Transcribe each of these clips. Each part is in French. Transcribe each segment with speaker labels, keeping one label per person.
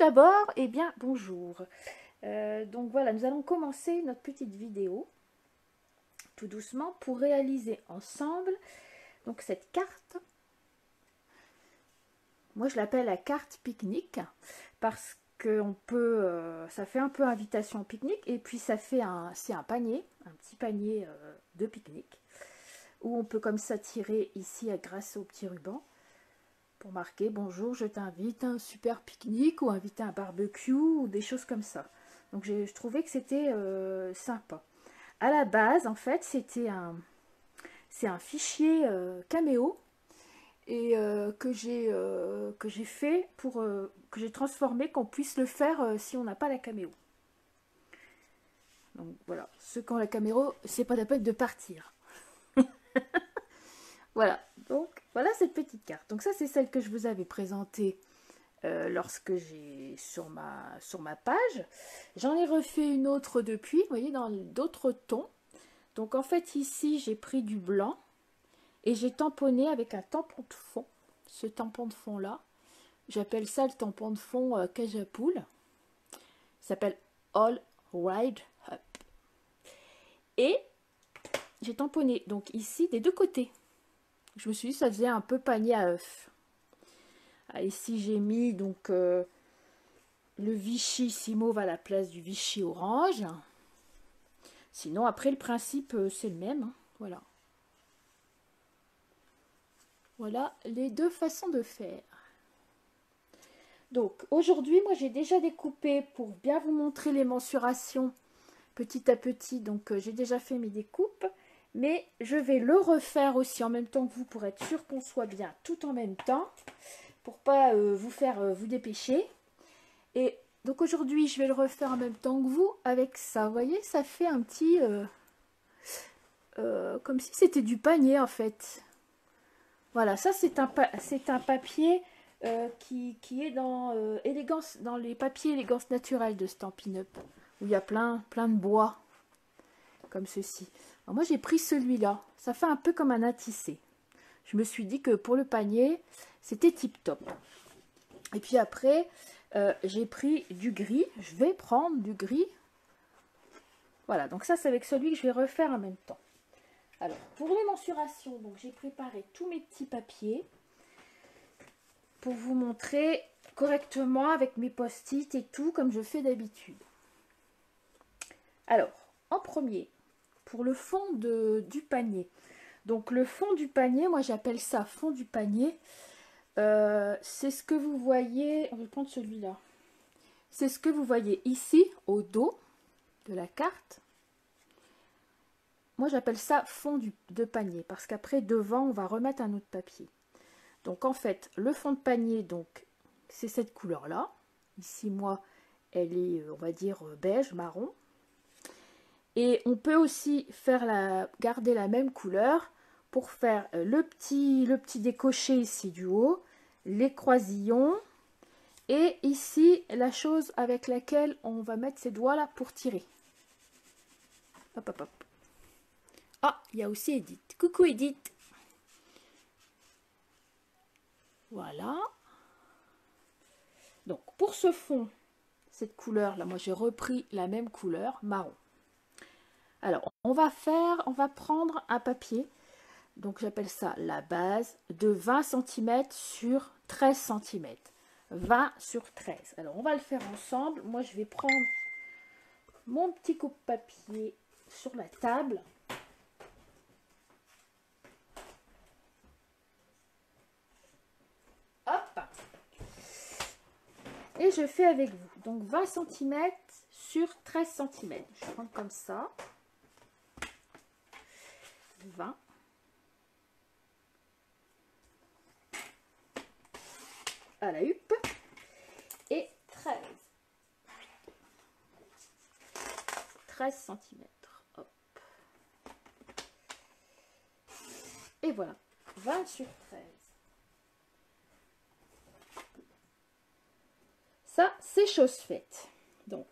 Speaker 1: d'abord, eh bien, bonjour. Donc voilà, nous allons commencer notre petite vidéo, tout doucement, pour réaliser ensemble donc cette carte. Moi, je l'appelle la carte pique-nique, parce que on peut, ça fait un peu invitation au pique-nique, et puis ça fait c'est un panier, un petit panier de pique-nique, où on peut comme ça tirer ici grâce au petit ruban, pour marquer bonjour, je t'invite à un super pique-nique ou inviter à un barbecue ou des choses comme ça. Donc je trouvais que c'était sympa. À la base, en fait, c'est un fichier Cameo et que j'ai fait pour que j'ai transformé, qu'on puisse le faire si on n'a pas la Cameo. Donc voilà, ceux qui ont la Cameo, c'est pas la peine de partir. Voilà, donc voilà cette petite carte. Donc ça, c'est celle que je vous avais présentée lorsque j'ai sur ma page. J'en ai refait une autre depuis, vous voyez, dans d'autres tons. Donc en fait, ici, j'ai pris du blanc et j'ai tamponné avec un tampon de fond. Ce tampon de fond là, j'appelle ça le tampon de fond cage à poule. Il s'appelle All Ride Up. Et j'ai tamponné donc ici des deux côtés. Je me suis dit ça faisait un peu panier à œufs. Ah, ici j'ai mis donc le Vichy Simauve à la place du Vichy orange. Sinon après le principe c'est le même, hein. Voilà. Voilà les deux façons de faire. Donc aujourd'hui moi j'ai déjà découpé pour bien vous montrer les mensurations petit à petit. Donc j'ai déjà fait mes découpes. Mais je vais le refaire aussi en même temps que vous pour être sûr qu'on soit bien tout en même temps. Pour pas vous faire vous dépêcher. Et donc aujourd'hui je vais le refaire en même temps que vous avec ça. Vous voyez, ça fait un petit... comme si c'était du panier en fait. Voilà, ça c'est un papier qui est dans élégance, dans les papiers élégance naturelle de Stampin' Up. Où il y a plein de bois. Comme ceci. Alors moi j'ai pris celui-là. Ça fait un peu comme un attissé. Je me suis dit que pour le panier, c'était tip top. Et puis après, j'ai pris du gris. Je vais prendre du gris. Voilà, donc ça c'est avec celui que je vais refaire en même temps. Alors, pour les mensurations, donc j'ai préparé tous mes petits papiers pour vous montrer correctement avec mes post-it et tout, comme je fais d'habitude. Alors, en premier, pour le fond du panier. Donc le fond du panier, moi j'appelle ça fond du panier. C'est ce que vous voyez, on va prendre celui-là. C'est ce que vous voyez ici au dos de la carte. Moi j'appelle ça fond de panier parce qu'après devant on va remettre un autre papier. Donc en fait le fond de panier, donc c'est cette couleur là. Ici moi elle est on va dire beige, marron. Et on peut aussi garder la même couleur pour faire le petit décoché ici du haut, les croisillons et ici la chose avec laquelle on va mettre ses doigts là pour tirer. Hop hop hop. Ah, il y a aussi Edith. Coucou Edith. Voilà. Donc pour ce fond, cette couleur là, moi j'ai repris la même couleur, marron. Alors on va prendre un papier. Donc j'appelle ça la base de 20 cm sur 13 cm. 20 sur 13. Alors on va le faire ensemble. Moi je vais prendre mon petit coupe-papier sur la table. Hop. Et je fais avec vous. Donc 20 cm sur 13 cm. Je prends comme ça. 20. À la huppe et 13 cm. Hop. Et voilà, 20 sur 13. Ça, c'est chose faite. Donc,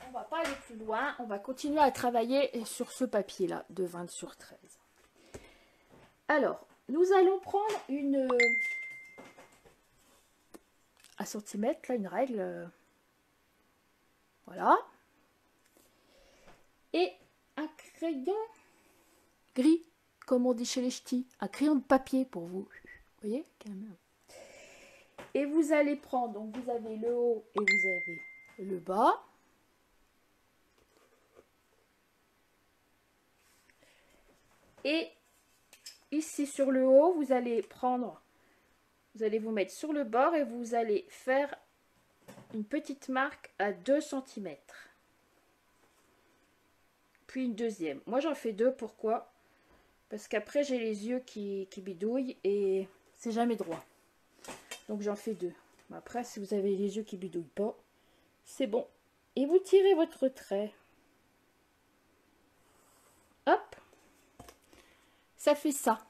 Speaker 1: on va pas aller plus loin. On va continuer à travailler sur ce papier-là de 20 sur 13. Alors, nous allons prendre une... 1 cm, là, une règle. Voilà. Et un crayon gris, comme on dit chez les ch'tis. Un crayon de papier pour vous. Vous voyez? Et vous allez prendre, donc vous avez le haut et vous avez le bas. Et ici sur le haut, vous allez prendre, vous allez vous mettre sur le bord et vous allez faire une petite marque à 2 cm. Puis une deuxième. Moi j'en fais 2, pourquoi? Parce qu'après j'ai les yeux qui bidouillent et c'est jamais droit. Donc j'en fais 2. Après si vous avez les yeux qui bidouillent pas, c'est bon. Et vous tirez votre trait. Hop. Ça fait ça.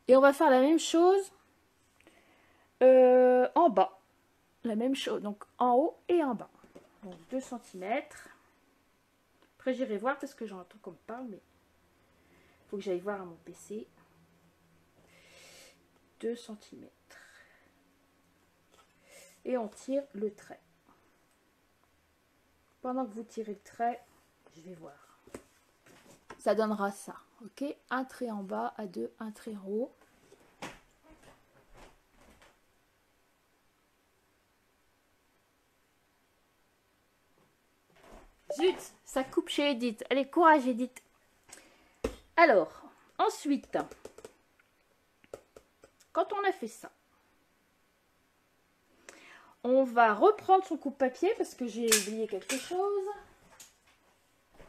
Speaker 1: Et on va faire la même chose en bas. La même chose, donc en haut et en bas. Donc 2 cm. Après j'irai voir parce que j'entends qu'on me parle, mais il faut que j'aille voir à mon PC. 2 cm. Et on tire le trait. Pendant que vous tirez le trait, je vais voir. Ça donnera ça, ok? Un trait en bas, à 2, un trait en haut. Zut, ça coupe chez Edith. Allez, courage Edith. Alors, ensuite, quand on a fait ça, on va reprendre son coupe-papier parce que j'ai oublié quelque chose.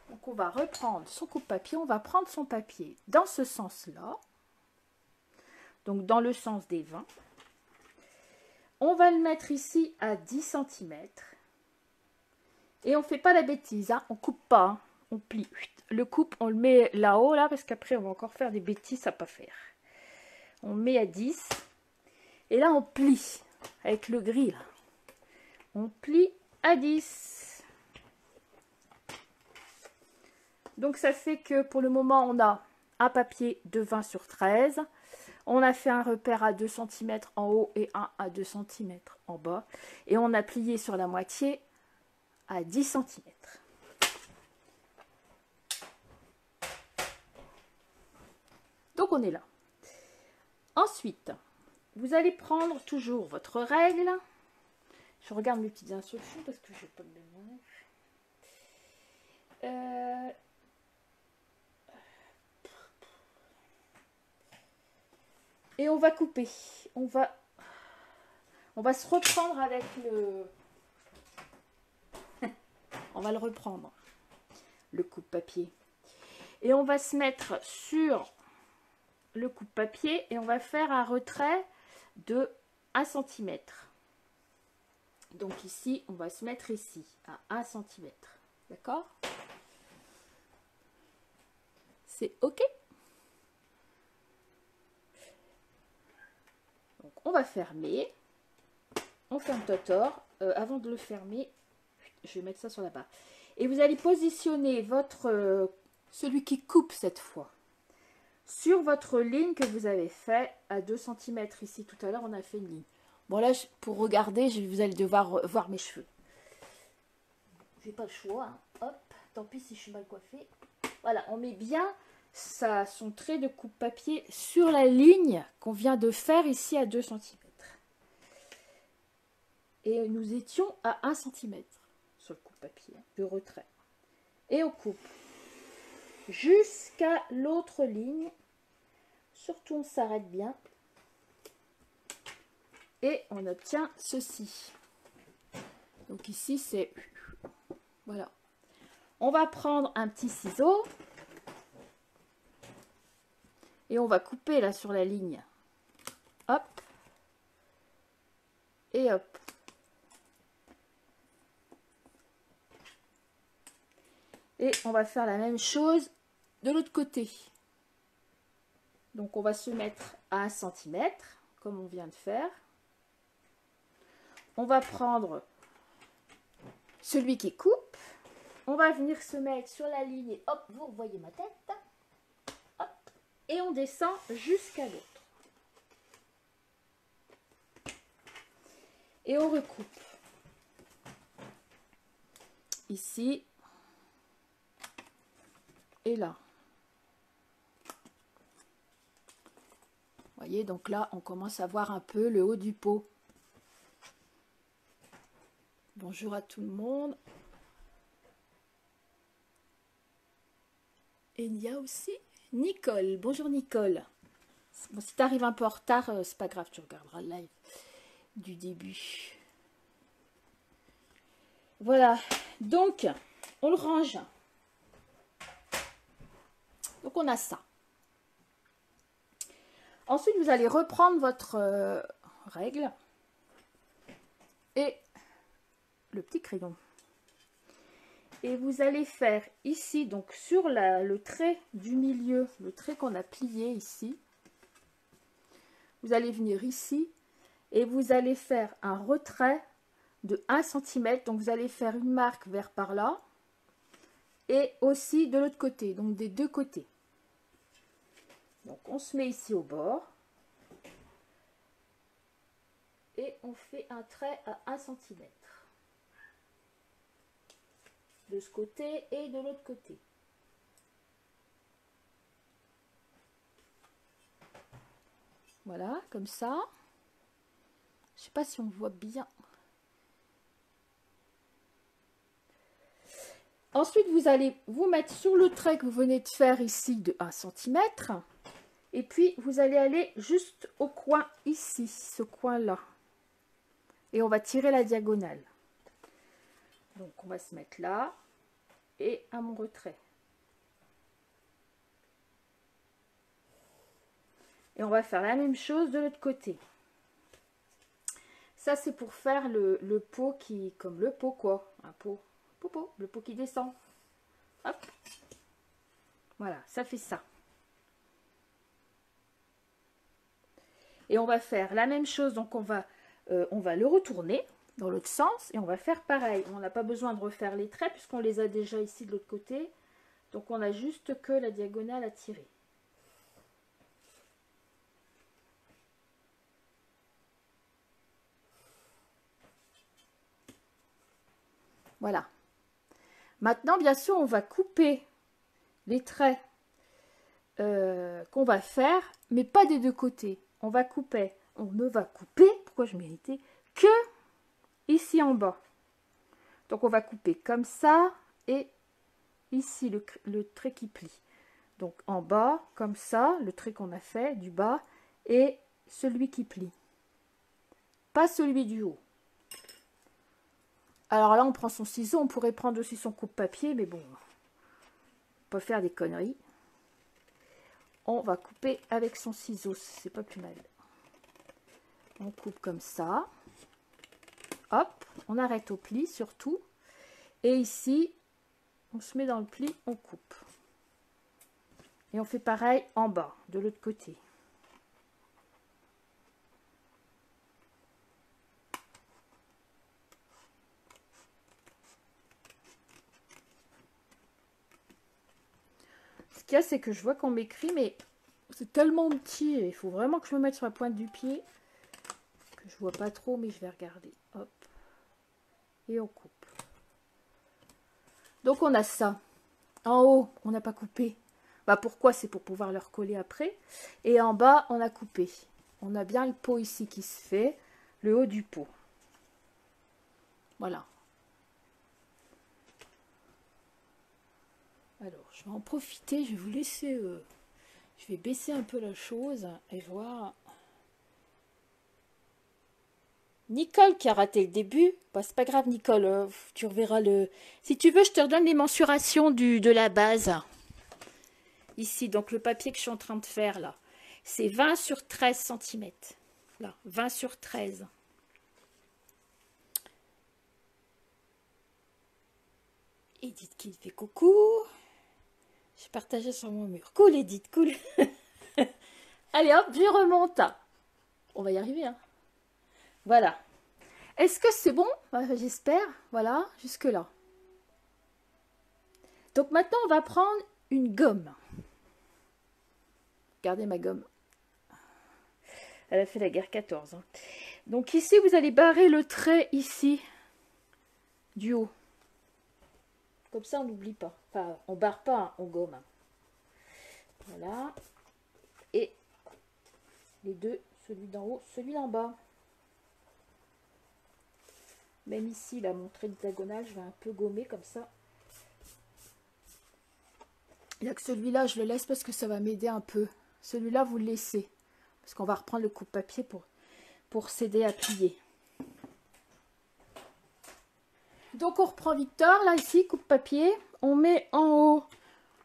Speaker 1: Donc on va reprendre son coupe-papier, on va prendre son papier dans ce sens-là, donc dans le sens des 20. On va le mettre ici à 10 cm. Et on ne fait pas la bêtise, hein, on coupe pas, hein, on plie. Le coupe, on le met là-haut, là, parce qu'après on va encore faire des bêtises à pas faire. On met à 10. Et là on plie, avec le gris, là. On plie à 10. Donc ça fait que pour le moment on a un papier de 20 sur 13. On a fait un repère à 2 cm en haut et un à 2 cm en bas. Et on a plié sur la moitié à 10 cm. Donc on est là. Ensuite, vous allez prendre toujours votre règle. Je regarde mes petites instructions parce que je n'ai pas de mémoire. Et on va couper. On va se reprendre avec le... on va le reprendre, le coupe-papier. Et on va se mettre sur le coupe-papier et on va faire un retrait de 1 cm. Donc ici, on va se mettre ici, à 1 cm. D'accord? C'est OK? Donc on va fermer. On ferme Totor. Avant de le fermer, je vais mettre ça sur la barre. Et vous allez positionner votre celui qui coupe cette fois sur votre ligne que vous avez fait à 2 cm. Ici, tout à l'heure, on a fait une ligne. Bon, là, pour regarder, vous allez devoir voir mes cheveux. J'ai pas le choix. Hein. Hop, tant pis si je suis mal coiffée. Voilà, on met bien son trait de coupe-papier sur la ligne qu'on vient de faire ici à 2 cm. Et nous étions à 1 cm sur le coupe-papier de retrait. Et on coupe jusqu'à l'autre ligne. Surtout, on s'arrête bien. Et on obtient ceci. Donc ici, c'est... Voilà. On va prendre un petit ciseau. Et on va couper là sur la ligne. Hop. Et hop. Et on va faire la même chose de l'autre côté. Donc on va se mettre à 1 cm, comme on vient de faire. On va prendre celui qui coupe. On va venir se mettre sur la ligne et hop, vous voyez ma tête. Hop, et on descend jusqu'à l'autre. et on recoupe. Ici et là. Vous voyez, donc là, on commence à voir un peu le haut du pot. Bonjour à tout le monde. Et il y a aussi Nicole. Bonjour Nicole. Bon, si tu arrives un peu en retard, c'est pas grave, tu regarderas le live du début. Voilà, donc on le range. Donc on a ça. Ensuite, vous allez reprendre votre règle et le petit crayon. Et vous allez faire ici, donc sur le trait du milieu, le trait qu'on a plié ici, vous allez venir ici et vous allez faire un retrait de 1 cm. Donc vous allez faire une marque vers par là et aussi de l'autre côté, donc des deux côtés. Donc on se met ici au bord et on fait un trait à 1 cm. De ce côté et de l'autre côté. Voilà, comme ça. Je ne sais pas si on voit bien. Ensuite, vous allez vous mettre sur le trait que vous venez de faire ici de 1 cm. Et puis, vous allez aller juste au coin ici, ce coin-là. Et on va tirer la diagonale. Donc, on va se mettre là et à mon retrait. Et on va faire la même chose de l'autre côté. Ça, c'est pour faire le pot qui, comme le pot quoi, un pot, le pot qui descend. Hop. Voilà, ça fait ça. Et on va faire la même chose, donc on va le retourner dans l'autre sens et on va faire pareil. On n'a pas besoin de refaire les traits puisqu'on les a déjà ici de l'autre côté. Donc on a juste que la diagonale à tirer. Voilà. Maintenant, bien sûr, on va couper les traits qu'on va faire, mais pas des deux côtés. On ne va couper, pourquoi je méritais, que ici en bas. Donc on va couper comme ça et ici le trait qui plie. Donc en bas, comme ça, le trait qu'on a fait du bas et celui qui plie. Pas celui du haut. Alors là, on prend son ciseau, on pourrait prendre aussi son coupe-papier, mais bon, on peut faire des conneries. On va couper avec son ciseau, c'est pas plus mal. On coupe comme ça. Hop, on arrête au pli surtout. Et ici, on se met dans le pli, on coupe. Et on fait pareil en bas, de l'autre côté. Ce qu'il y a, c'est que je vois qu'on m'écrit, mais c'est tellement petit. Il faut vraiment que je me mette sur la pointe du pied. Que je vois pas trop, mais je vais regarder. Hop. Et on coupe. Donc on a ça. En haut, on n'a pas coupé. Bah pourquoi? C'est pour pouvoir le recoller après. Et en bas, on a coupé. On a bien le pot ici qui se fait. Le haut du pot. Voilà. Alors, je vais en profiter. Je vais vous laisser... je vais baisser un peu la chose et voir... Nicole qui a raté le début, bah, c'est pas grave Nicole, tu reverras le... Si tu veux, je te redonne les mensurations de la base. Ici, donc le papier que je suis en train de faire là, c'est 20 sur 13 cm. Là, 20 sur 13. Edith qui fait coucou. J'ai partagé sur mon mur. Cool Edith, cool. Allez hop, je remonte. On va y arriver, hein. Voilà. Est-ce que c'est bon? J'espère. Voilà, jusque là. Donc maintenant, on va prendre une gomme. Regardez ma gomme. Elle a fait la guerre 14. Hein. Donc ici, vous allez barrer le trait ici, du haut. Comme ça, on n'oublie pas. Enfin, on barre pas, hein, on gomme. Hein. Voilà. Et les deux, celui d'en haut, celui d'en bas. Même ici, là, mon trait diagonal, je vais un peu gommer comme ça. Il n'y a que celui-là, je le laisse parce que ça va m'aider un peu. Celui-là, vous le laissez. Parce qu'on va reprendre le coupe-papier pour s'aider à plier. Donc, on reprend Victor, là, ici, coupe-papier. On met en haut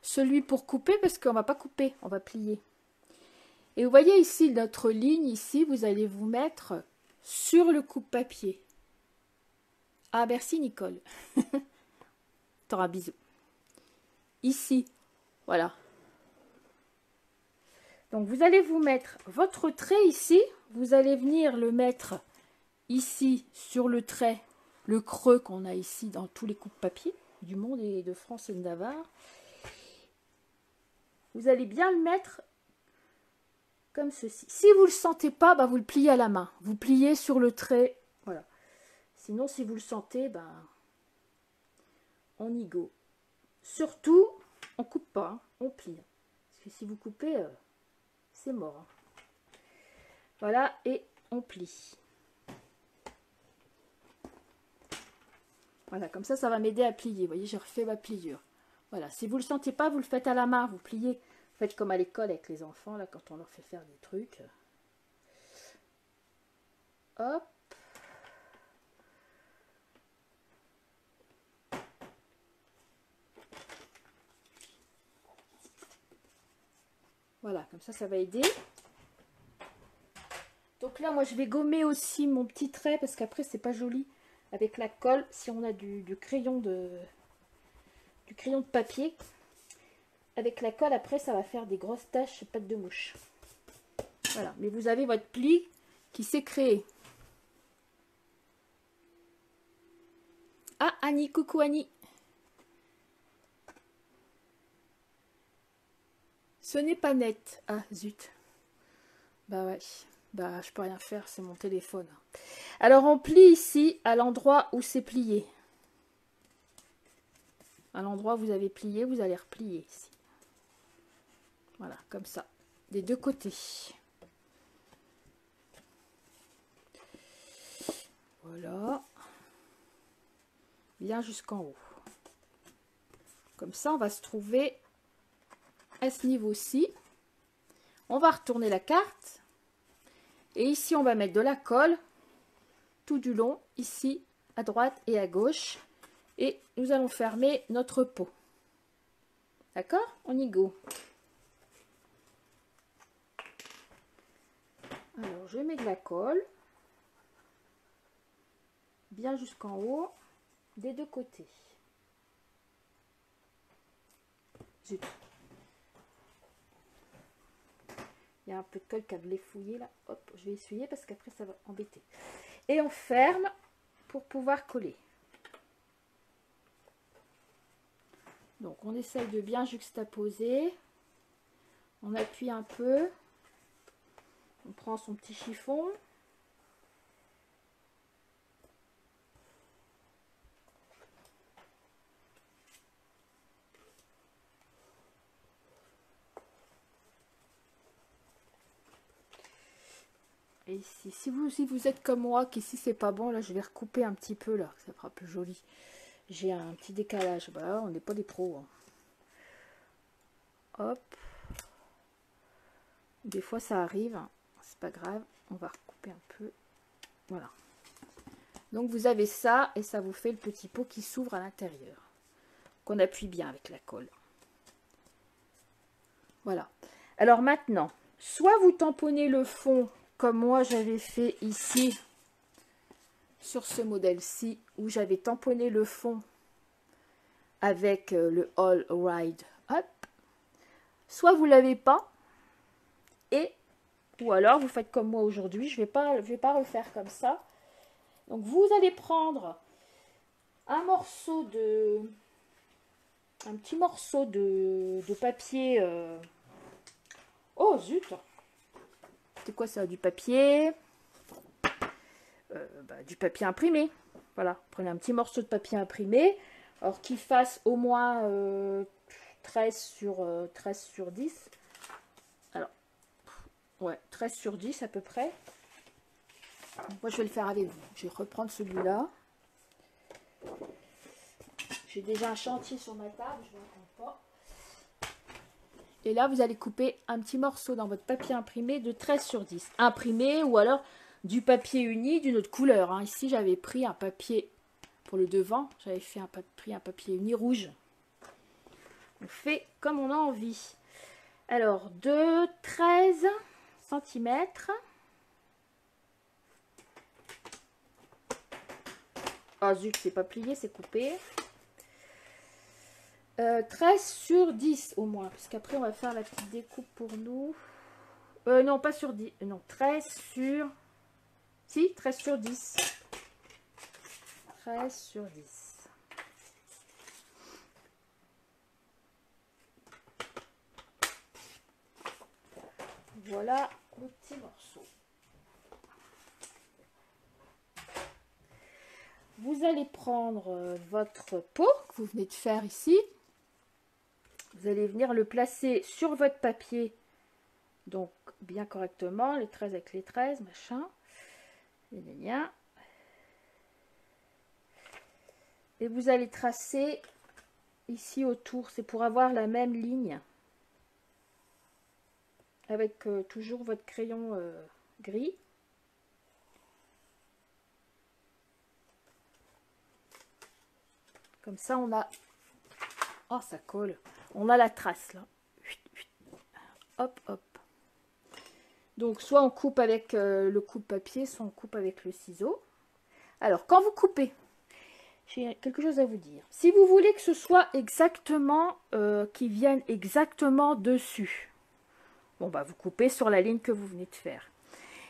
Speaker 1: celui pour couper parce qu'on ne va pas couper, on va plier. Et vous voyez ici, notre ligne, ici, vous allez vous mettre sur le coupe-papier. Ah, merci Nicole. T'auras un bisou. Ici, voilà. Donc, vous allez vous mettre votre trait ici. Vous allez venir le mettre ici, sur le trait, le creux qu'on a ici dans tous les coupes-papier du monde et de France et de Navarre. Vous allez bien le mettre comme ceci. Si vous ne le sentez pas, bah, vous le pliez à la main. Vous pliez sur le trait. Voilà. Sinon, si vous le sentez, ben, on y go. Surtout, on coupe pas, hein, on plie. Parce que si vous coupez, c'est mort. Hein. Voilà, et on plie. Voilà, comme ça va m'aider à plier. Vous voyez, j'ai refait ma pliure. Voilà, si vous ne le sentez pas, vous le faites à la main, vous pliez. Vous faites comme à l'école avec les enfants, là, quand on leur fait faire des trucs. Hop. Voilà, comme ça va aider. Donc là, moi, je vais gommer aussi mon petit trait, parce qu'après, c'est pas joli avec la colle. Si on a du crayon de papier, avec la colle, après, ça va faire des grosses taches pattes de mouche. Voilà, mais vous avez votre pli qui s'est créé. Ah, Annie, coucou Annie. Ce n'est pas net. Ah, zut. Bah ouais. Bah, je peux rien faire, c'est mon téléphone. Alors, on plie ici, à l'endroit où c'est plié. À l'endroit où vous avez plié, vous allez replier ici. Voilà, comme ça. Des deux côtés. Voilà. Bien jusqu'en haut. Comme ça, on va se trouver à ce niveau-ci. On va retourner la carte. Et ici, on va mettre de la colle tout du long, ici, à droite et à gauche. Et nous allons fermer notre pot. D'accord? On y go. Alors, je mets de la colle. Bien jusqu'en haut, des deux côtés. Zut. Il y a un peu de colle qui a défouillé là. Hop, je vais essuyer parce qu'après ça va embêter. Et on ferme pour pouvoir coller. Donc on essaye de bien juxtaposer. On appuie un peu. On prend son petit chiffon. Et ici, si vous êtes comme moi, qu'ici c'est pas bon, là je vais recouper un petit peu là, ça fera plus joli. J'ai un petit décalage, bah on n'est pas des pros. Hein. Hop. Des fois ça arrive, hein. C'est pas grave, on va recouper un peu. Voilà. Donc vous avez ça et ça vous fait le petit pot qui s'ouvre à l'intérieur. Qu'on appuie bien avec la colle. Voilà. Alors maintenant, soit vous tamponnez le fond comme moi j'avais fait ici sur ce modèle-ci où j'avais tamponné le fond avec le All Ride Up. Soit vous l'avez pas ou alors vous faites comme moi aujourd'hui. Je vais pas refaire comme ça. Donc vous allez prendre un petit morceau de papier. Oh zut! C'est quoi ça? Du papier. du papier imprimé. Voilà, prenez un petit morceau de papier imprimé, alors qu'il fasse au moins 13 sur 10. Alors, ouais, 13 sur 10 à peu près. Moi, je vais le faire avec vous. Je vais reprendre celui-là. J'ai déjà un chantier sur ma table, je ne l'entends pas. Et là, vous allez couper un petit morceau dans votre papier imprimé de 13 sur 10. Imprimé ou alors du papier uni d'une autre couleur. Hein. Ici, j'avais pris un papier pour le devant. J'avais pris un papier uni rouge. On fait comme on a envie. Alors, de 13 cm. Ah zut, c'est pas plié, c'est coupé. 13 sur 10 au moins, parce qu'après on va faire la petite découpe pour nous. Non, pas sur 10, non, 13 sur... Si, 13 sur 10. 13 sur 10. Voilà le petit morceau. Vous allez prendre votre pot que vous venez de faire ici. Vous allez venir le placer sur votre papier, donc bien correctement, les 13 avec les 13, machin. Et vous allez tracer ici autour, c'est pour avoir la même ligne, avec toujours votre crayon gris. Comme ça, on a... Oh, ça colle. On a la trace, là. Hop, hop. Donc, soit on coupe avec le coupe-papier, soit on coupe avec le ciseau. Alors, quand vous coupez, j'ai quelque chose à vous dire. Si vous voulez que ce soit exactement, qu'il vienne exactement dessus, bon, bah, vous coupez sur la ligne que vous venez de faire.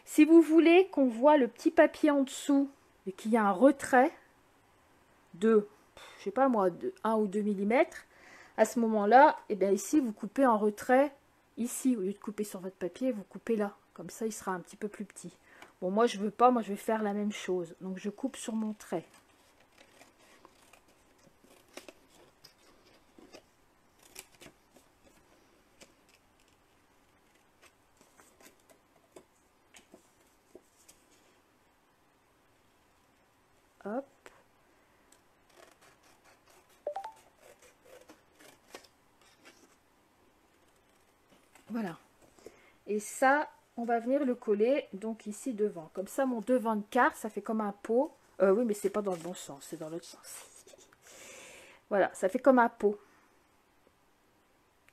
Speaker 1: Si vous voulez qu'on voit le petit papier en dessous et qu'il y a un retrait de... je sais pas moi, de 1 ou 2 mm, à ce moment-là, et bien ici, vous coupez en retrait, ici, au lieu de couper sur votre papier, vous coupez là. Comme ça, il sera un petit peu plus petit. Bon, moi, je veux pas, moi, je vais faire la même chose. Donc, je coupe sur mon trait. Hop. Voilà. Et ça, on va venir le coller donc ici devant. Comme ça, mon devant de quart, ça fait comme un pot. Oui, mais c'est pas dans le bon sens, c'est dans l'autre sens. Voilà, ça fait comme un pot.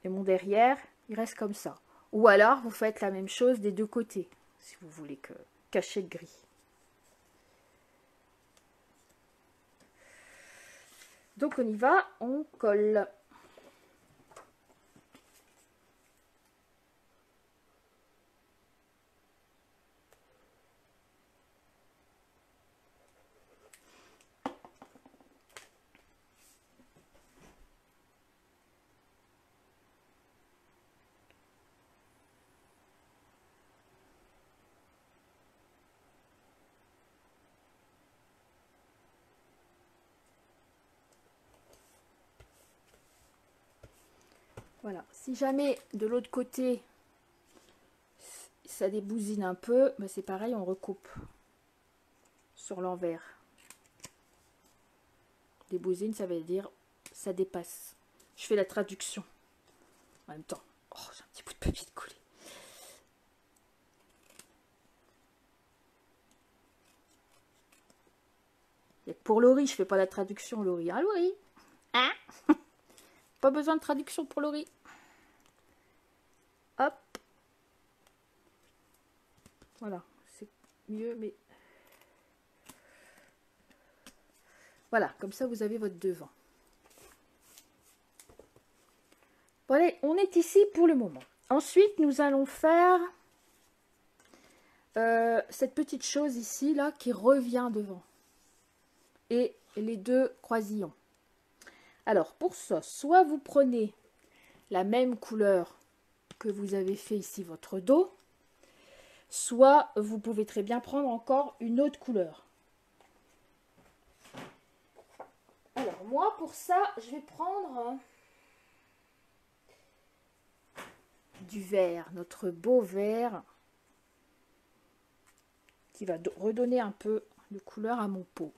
Speaker 1: Et mon derrière, il reste comme ça. Ou alors, vous faites la même chose des deux côtés, si vous voulez cacher le gris. Donc, on y va, on colle. Voilà, si jamais de l'autre côté ça débousine un peu, ben c'est pareil, on recoupe sur l'envers. Débousine, ça veut dire ça dépasse. Je fais la traduction en même temps. Oh, j'ai un petit bout de papier de coller. Pour Laurie, je fais pas la traduction, Laurie. Hein, Laurie? Hein? Pas besoin de traduction pour Laurie. Hop. Voilà, c'est mieux, mais... Voilà, comme ça, vous avez votre devant. Bon, allez, on est ici pour le moment. Ensuite, nous allons faire cette petite chose ici, là, qui revient devant. Et les deux croisillons. Alors, pour ça, soit vous prenez la même couleur que vous avez fait ici votre dos, soit vous pouvez très bien prendre encore une autre couleur. Alors moi pour ça, je vais prendre du vert, notre beau vert qui va redonner un peu de couleur à mon pot.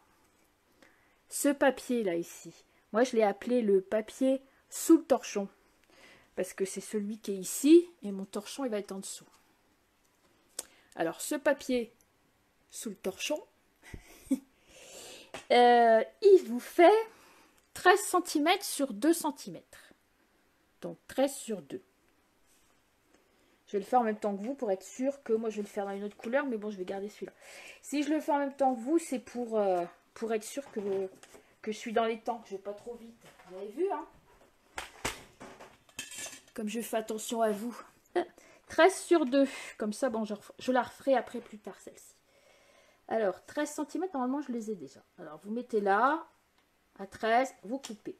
Speaker 1: Ce papier là ici, moi je l'ai appelé le papier sous le torchon parce que c'est celui qui est ici et mon torchon il va être en dessous. Alors ce papier sous le torchon, il vous fait 13 cm sur 2 cm. Donc 13 sur 2. Je vais le faire en même temps que vous pour être sûr que moi je vais le faire dans une autre couleur, mais bon je vais garder celui-là. Si je le fais en même temps que vous, c'est pour être sûr que je suis dans les temps, que je ne vais pas trop vite. Vous avez vu, hein? Comme je fais attention à vous. 13 sur 2, comme ça, bon, je la referai après plus tard celle-ci. Alors 13 cm, normalement je les ai déjà. Alors vous mettez là, à 13, vous coupez.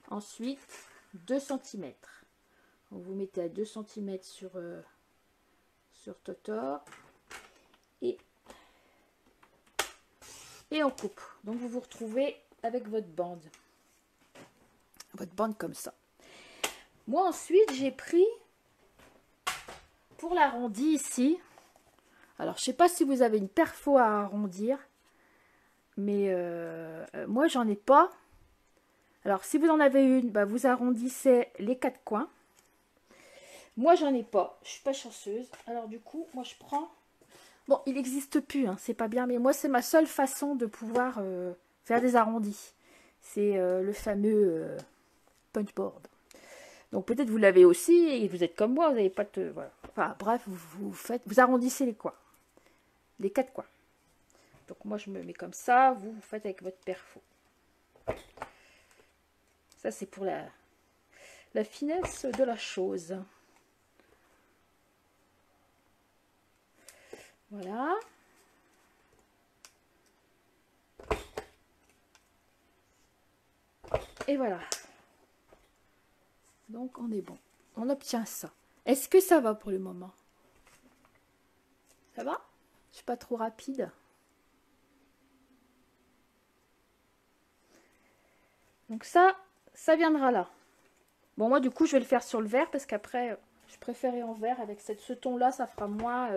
Speaker 1: Ensuite 2 cm. Vous mettez à 2 cm sur Totor et on coupe. Donc vous vous retrouvez avec votre bande comme ça. Moi ensuite j'ai pris pour l'arrondi ici. Alors je sais pas si vous avez une perfo à arrondir, mais moi j'en ai pas. Alors si vous en avez une, bah, vous arrondissez les 4 coins. Moi, j'en ai pas. Je suis pas chanceuse. Alors, du coup, moi, je prends... Bon, il n'existe plus, hein, c'est pas bien. Mais moi, c'est ma seule façon de pouvoir faire des arrondis. C'est le fameux punchboard. Donc, peut-être vous l'avez aussi et vous êtes comme moi. Vous n'avez pas de... Voilà. Enfin, bref, vous arrondissez les coins. Les 4 coins. Donc, moi, je me mets comme ça. Vous faites avec votre perfo. Ça, c'est pour la finesse de la chose. Voilà. Et voilà. Donc, on est bon. On obtient ça. Est-ce que ça va pour le moment? Ça va? Je suis pas trop rapide. Donc ça viendra là. Bon, moi, du coup, je vais le faire sur le vert parce qu'après, je préférais en vert. Avec ce ton-là, ça fera moins...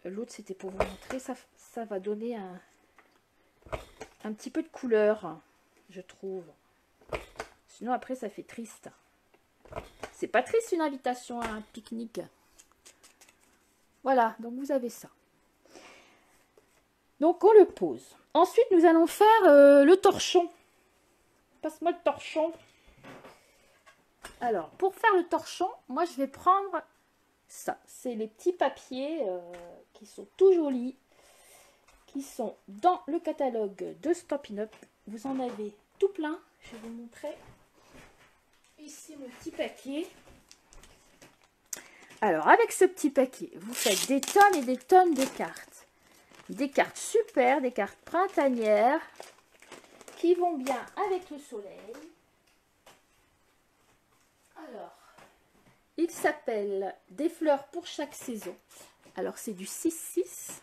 Speaker 1: L'autre, c'était pour vous montrer. Ça va donner un petit peu de couleur, je trouve. Sinon, après, ça fait triste. C'est pas triste, une invitation à un pique-nique. Voilà, donc vous avez ça. Donc, on le pose. Ensuite, nous allons faire le torchon. Passe-moi le torchon. Alors, pour faire le torchon, moi, je vais prendre... ça, c'est les petits papiers qui sont tout jolis, qui sont dans le catalogue de Stampin' Up. Vous en avez tout plein. Je vais vous montrer. Ici, mon petit paquet. Alors, avec ce petit paquet, vous faites des tonnes et des tonnes de cartes. Des cartes super, des cartes printanières qui vont bien avec le soleil. Alors, il s'appelle Des fleurs pour chaque saison. Alors, c'est du 6-6.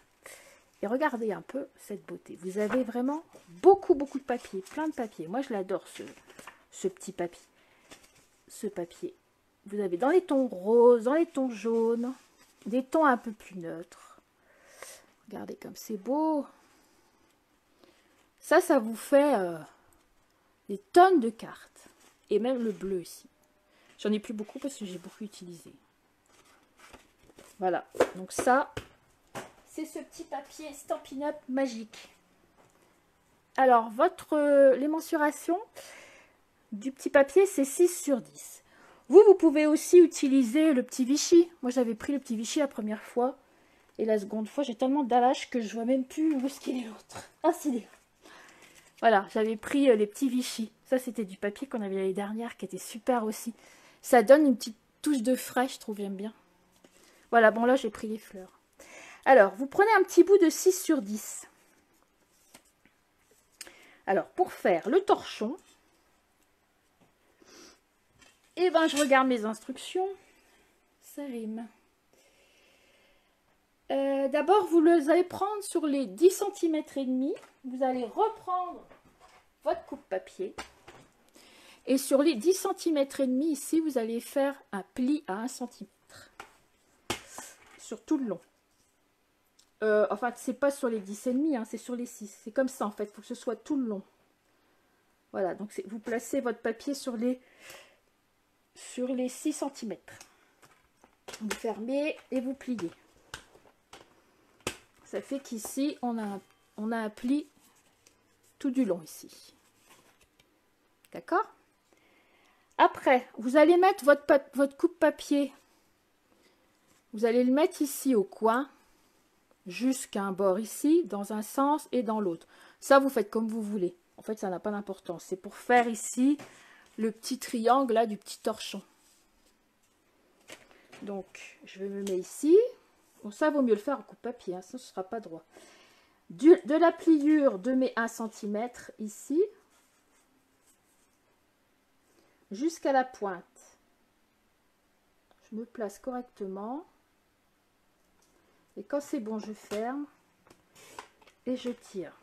Speaker 1: Et regardez un peu cette beauté. Vous avez vraiment beaucoup de papier, plein de papier. Moi, je l'adore, ce petit papier. Ce papier. Vous avez dans les tons roses, dans les tons jaunes, des tons un peu plus neutres. Regardez comme c'est beau. Ça vous fait des tonnes de cartes. Et même le bleu ici. J'en ai plus beaucoup parce que j'ai beaucoup utilisé. Voilà. Donc ça, c'est ce petit papier Stampin' Up magique. Alors, les mensurations du petit papier, c'est 6 sur 10. Vous pouvez aussi utiliser le petit Vichy. Moi, j'avais pris le petit Vichy la première fois. Et la seconde fois, j'ai tellement d'allage que je vois même plus où est-ce qu'il est l'autre. Ah, c'est là. Voilà, j'avais pris les petits Vichy. Ça, c'était du papier qu'on avait l'année dernière, qui était super aussi. Ça donne une petite touche de frais, je trouve, j'aime bien. Voilà, bon là, j'ai pris les fleurs. Alors, vous prenez un petit bout de 6 sur 10. Alors, pour faire le torchon, eh ben, je regarde mes instructions. Ça rime. D'abord, vous allez prendre sur les 10 cm et demi. Vous allez reprendre votre coupe-papier. Et sur les 10 cm et demi, ici, vous allez faire un pli à 1 cm. Sur tout le long. Enfin, c'est pas sur les 10 et demi, hein, c'est sur les 6. C'est comme ça, en fait. Il faut que ce soit tout le long. Voilà, donc vous placez votre papier sur les 6 cm. Vous fermez et vous pliez. Ça fait qu'ici, on a un pli tout du long ici. D'accord? Après, vous allez mettre votre coupe-papier. Vous allez le mettre ici au coin, jusqu'à un bord ici, dans un sens et dans l'autre. Ça, vous faites comme vous voulez. En fait, ça n'a pas d'importance. C'est pour faire ici le petit triangle là du petit torchon. Donc, je me mets ici. Bon, ça, vaut mieux le faire en coupe-papier, hein, ça ne sera pas droit. De la pliure de mes 1 cm ici, jusqu'à la pointe. Je me place correctement. Et quand c'est bon, je ferme et je tire.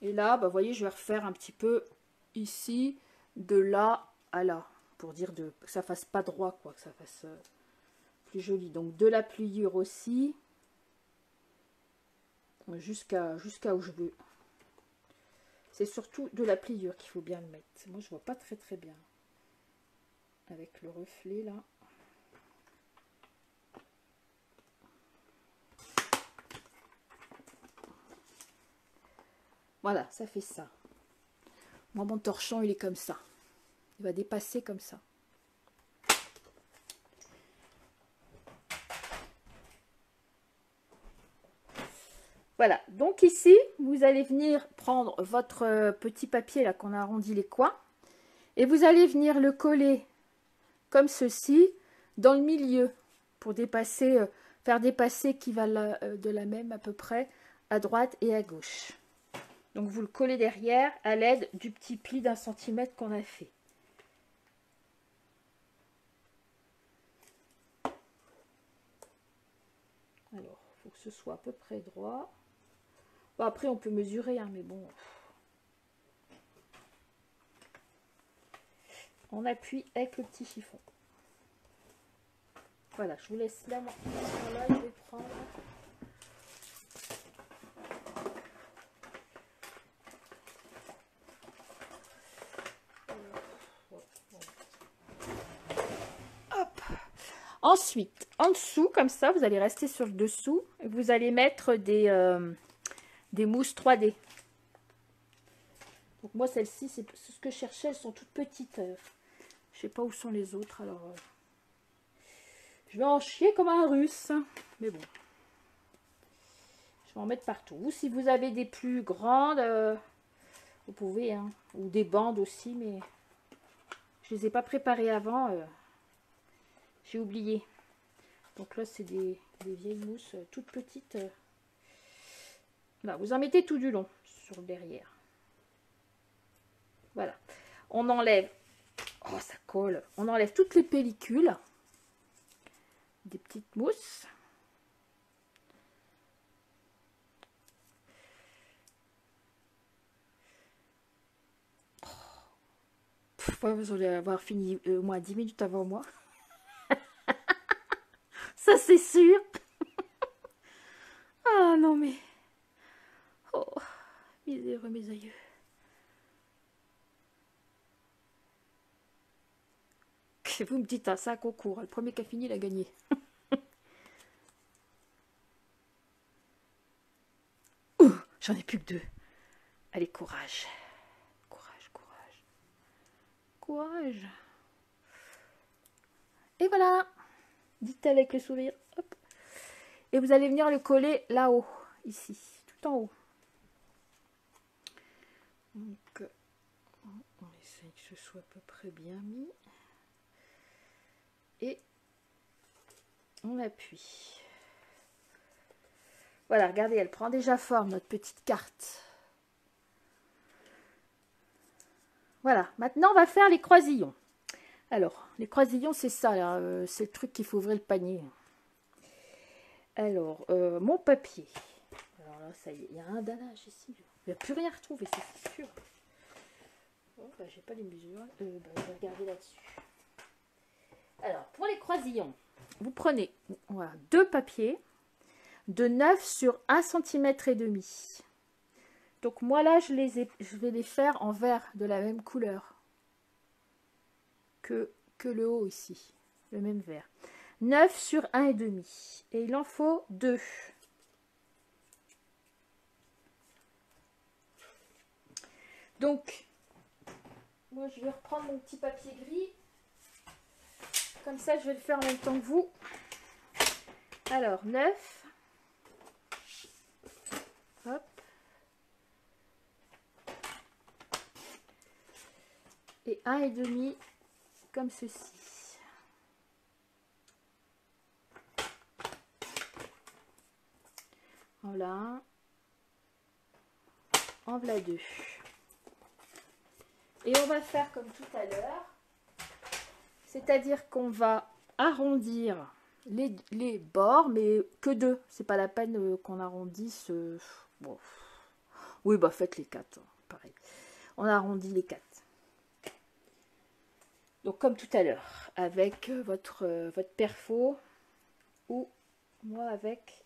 Speaker 1: Et là, bah, vous voyez, je vais refaire un petit peu ici, de là à là, pour dire que ça fasse pas droit, quoi, que ça fasse plus joli. Donc de la pliure aussi, jusqu'à où je veux. C'est surtout de la pliure qu'il faut bien le mettre. Moi, je vois pas très très bien avec le reflet là. Voilà, ça fait ça. Moi, mon torchon, il est comme ça. Il va dépasser comme ça. Voilà, donc ici, vous allez venir prendre votre petit papier là qu'on a arrondi les coins. Et vous allez venir le coller comme ceci dans le milieu pour dépasser, faire dépasser qui va de la même à peu près à droite et à gauche. Donc vous le collez derrière à l'aide du petit pli d'1 centimètre qu'on a fait. Alors, il faut que ce soit à peu près droit. Bon, après, on peut mesurer, hein, mais bon. On appuie avec le petit chiffon. Voilà, je vous laisse là. Là, je vais prendre. Hop. Ensuite, en dessous, comme ça, vous allez rester sur le dessous. Et vous allez mettre des mousses 3D. Donc moi, celles-ci, c'est ce que je cherchais. Elles sont toutes petites. Je sais pas où sont les autres. Alors, je vais en chier comme un russe. Mais bon. Je vais en mettre partout. Ou si vous avez des plus grandes, vous pouvez. Hein, ou des bandes aussi. Mais je les ai pas préparées avant. J'ai oublié. Donc là, c'est des vieilles mousses toutes petites. Là, vous en mettez tout du long sur le derrière. Voilà. On enlève. Oh, ça colle. On enlève toutes les pellicules. Des petites mousses. Vous allez avoir fini au moins 10 minutes avant moi. Ça, c'est sûr. Ah non, mais... Oh, miséreux mes aïeux. Vous me dites, hein, c'est un concours. Le premier qui a fini, il a gagné. J'en ai plus que 2. Allez, courage. Courage, courage. Courage. Et voilà. Dites avec le sourire. Hop. Et vous allez venir le coller là-haut. Ici. Tout en haut. Donc, on essaye que ce soit à peu près bien mis. Et on appuie. Voilà, regardez, elle prend déjà forme, notre petite carte. Voilà, maintenant on va faire les croisillons. Alors, les croisillons, c'est ça, c'est le truc qu'il faut ouvrir le panier. Alors, mon papier. Alors là, ça y est, il y a un dallage ici. Il n'y a plus rien à retrouver, c'est sûr. Oh, bah, j'ai pas les mesures. Je vais regarder là-dessus. Alors, pour les croisillons, vous prenez voilà, 2 papiers de 9 sur 1,5 cm. Donc moi là, je vais les faire en vert de la même couleur que le haut ici. Le même vert. 9 sur 1,5. Et il en faut 2. Donc, moi je vais reprendre mon petit papier gris. Comme ça, je vais le faire en même temps que vous. Alors, 9. Hop. Et 1,5 comme ceci. Voilà. En voilà 2. Et on va faire comme tout à l'heure. C'est-à-dire qu'on va arrondir les bords, mais que 2. C'est pas la peine qu'on arrondisse. Bon. Oui, bah faites les 4. Pareil. On arrondit les 4. Donc comme tout à l'heure, avec votre perfo ou moi avec.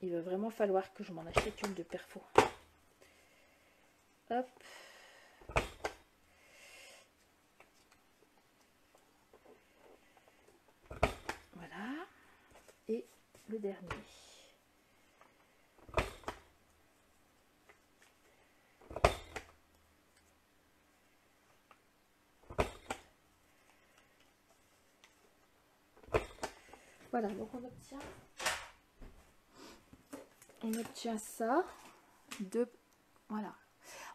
Speaker 1: Il va vraiment falloir que je m'en achète une de perfo. Hop. Voilà. Et le dernier. Voilà, donc on obtient ça. Voilà.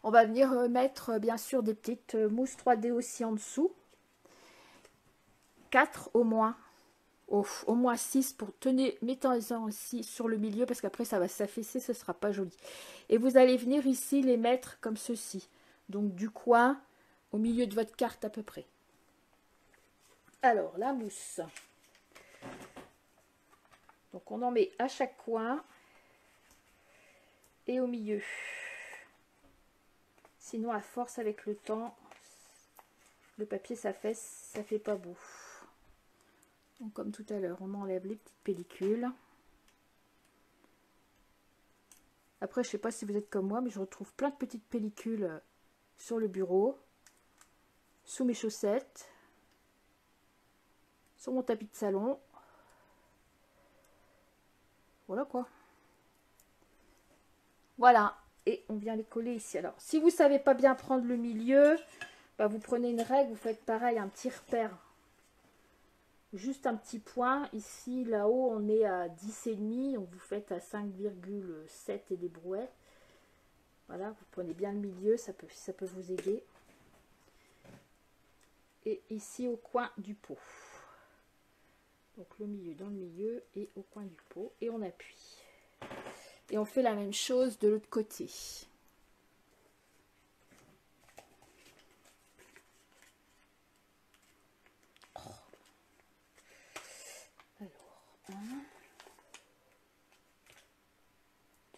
Speaker 1: On va venir mettre bien sûr des petites mousses 3D aussi en dessous. 4 au moins. Au moins 6 pour mettez-en aussi sur le milieu parce qu'après ça va s'affaisser, ce sera pas joli. Et vous allez venir ici les mettre comme ceci. Donc du coin au milieu de votre carte à peu près. Alors la mousse. Donc on en met à chaque coin et au milieu. Sinon à force avec le temps, le papier s'affaisse, ça fait pas beau. Donc comme tout à l'heure, on enlève les petites pellicules. Après, je sais pas si vous êtes comme moi, mais je retrouve plein de petites pellicules sur le bureau, sous mes chaussettes, sur mon tapis de salon. Voilà quoi. Voilà. Et on vient les coller ici. Alors, si vous savez pas bien prendre le milieu, bah, vous prenez une règle, vous faites pareil, un petit repère. Juste un petit point. Ici, là-haut, on est à 10,5. Donc, vous faites à 5,7 et des brouettes. Voilà, vous prenez bien le milieu, ça peut vous aider. Et ici, au coin du pot. Donc, le milieu dans le milieu et au coin du pot. Et on appuie. Et on fait la même chose de l'autre côté. Alors, 1,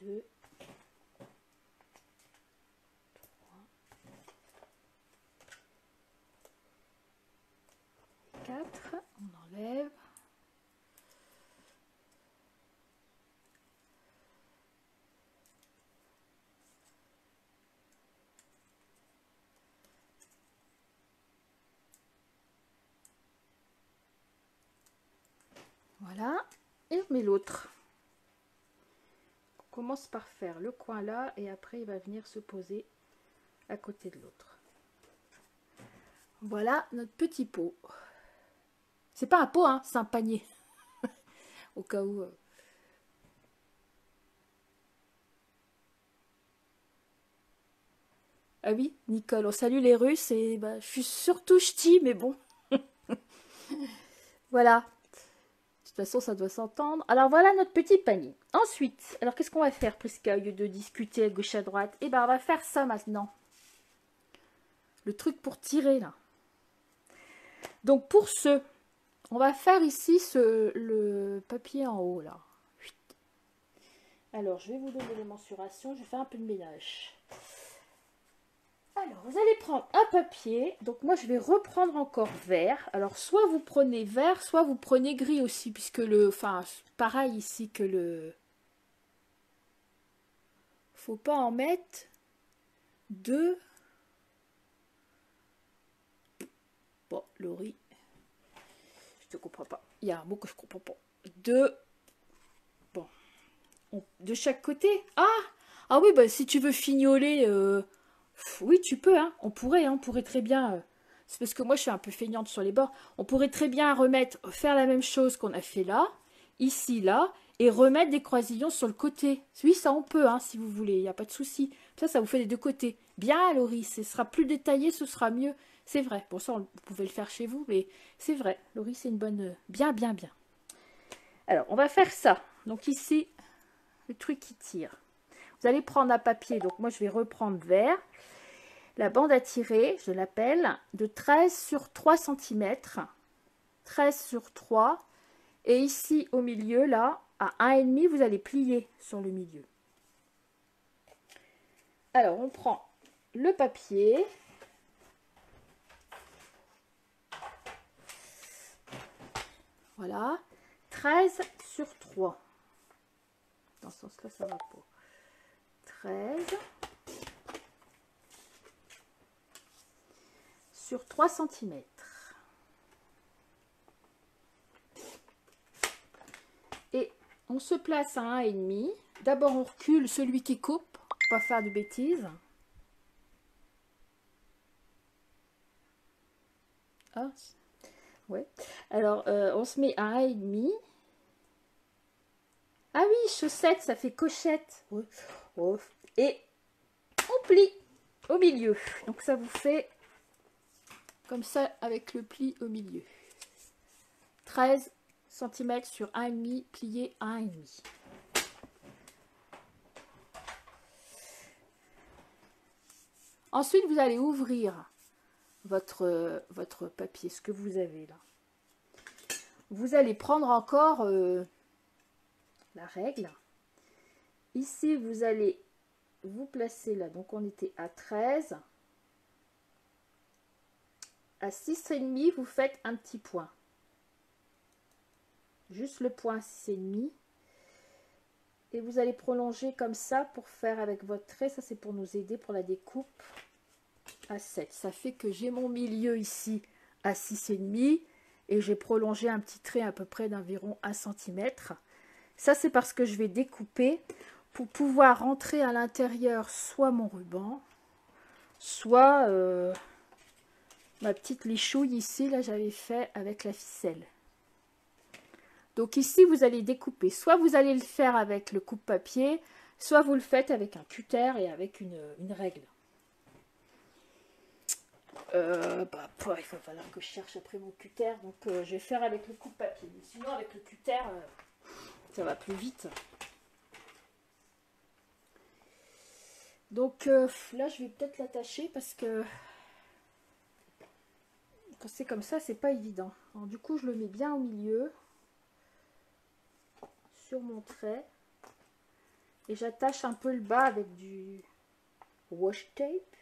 Speaker 1: 2, 3, 4. On enlève. Voilà, et on met l'autre. On commence par faire le coin là et après il va venir se poser à côté de l'autre. Voilà notre petit pot. C'est pas un pot, hein, c'est un panier. Au cas où. Ah oui, Nicole, on salue les Russes et bah, je suis surtout ch'ti, mais bon. Voilà. De toute façon, ça doit s'entendre. Alors, voilà notre petit panier. Ensuite, alors qu'est-ce qu'on va faire, Prisca, au lieu de discuter à gauche à droite? Eh ben, on va faire ça maintenant. Le truc pour tirer, là. Donc, pour ce, On va faire ici le papier en haut là. Alors, je vais vous donner les mensurations. Je vais faire un peu de ménage. Alors, vous allez prendre un papier. Donc, moi, je vais reprendre encore vert. Alors, soit vous prenez vert, soit vous prenez gris aussi, puisque enfin, pareil ici que le... Faut pas en mettre deux. Bon, Laurie, je te comprends pas. Il y a un mot que je comprends pas. Deux. Bon. De chaque côté. Ah oui, bah si tu veux fignoler, oui, tu peux, hein. On pourrait très bien. C'est parce que moi, je suis un peu feignante sur les bords. On pourrait très bien faire la même chose qu'on a fait là, ici, là, et remettre des croisillons sur le côté. Oui, ça, on peut, hein, si vous voulez. Il n'y a pas de souci. Ça vous fait des deux côtés. Bien, Laurie, ce sera plus détaillé, ce sera mieux. C'est vrai. Bon, ça, vous pouvez le faire chez vous, mais c'est vrai. Laurie, c'est une bonne... Bien, bien, bien. Alors, on va faire ça. Donc ici, le truc qui tire. Vous allez prendre un papier, donc moi je vais reprendre vert. La bande à tirer, je l'appelle, de 13 sur 3 cm. 13 sur 3. Et ici au milieu, là, à 1,5, vous allez plier sur le milieu. Alors, on prend le papier. Voilà. 13 sur 3. Dans ce sens-là, ça va pas. 13 sur 3 cm. Et on se place à 1,5. D'abord, on recule celui qui coupe, pour pas faire de bêtises. Ah, ouais. Alors, on se met à 1,5. Ah oui, chaussette, ça fait cochette. Ouais. Oh. Et on plie au milieu. Donc, ça vous fait comme ça avec le pli au milieu. 13 cm sur 1,5, plié à 1,5. Ensuite, vous allez ouvrir votre papier, ce que vous avez là. Vous allez prendre encore la règle. Ici, vous allez vous placer là. Donc, on était à 13. À 6,5, vous faites un petit point. Juste le point 6,5. Et vous allez prolonger comme ça pour faire avec votre trait. Ça, c'est pour nous aider pour la découpe à 7. Ça fait que j'ai mon milieu ici à 6,5 et j'ai prolongé un petit trait à peu près d'environ 1 cm. Ça, c'est parce que je vais découper pour pouvoir rentrer à l'intérieur soit mon ruban, soit ma petite lichouille ici. Là, j'avais fait avec la ficelle. Donc ici, vous allez découper. Soit vous allez le faire avec le coupe-papier, soit vous le faites avec un cutter et avec une règle. Il va falloir que je cherche après mon cutter. Donc je vais faire avec le coupe-papier. Sinon, avec le cutter, ça va plus vite. Donc là, je vais peut-être l'attacher parce que quand c'est comme ça, c'est pas évident. Alors, du coup, je le mets bien au milieu. Sur mon trait et j'attache un peu le bas avec du washi tape.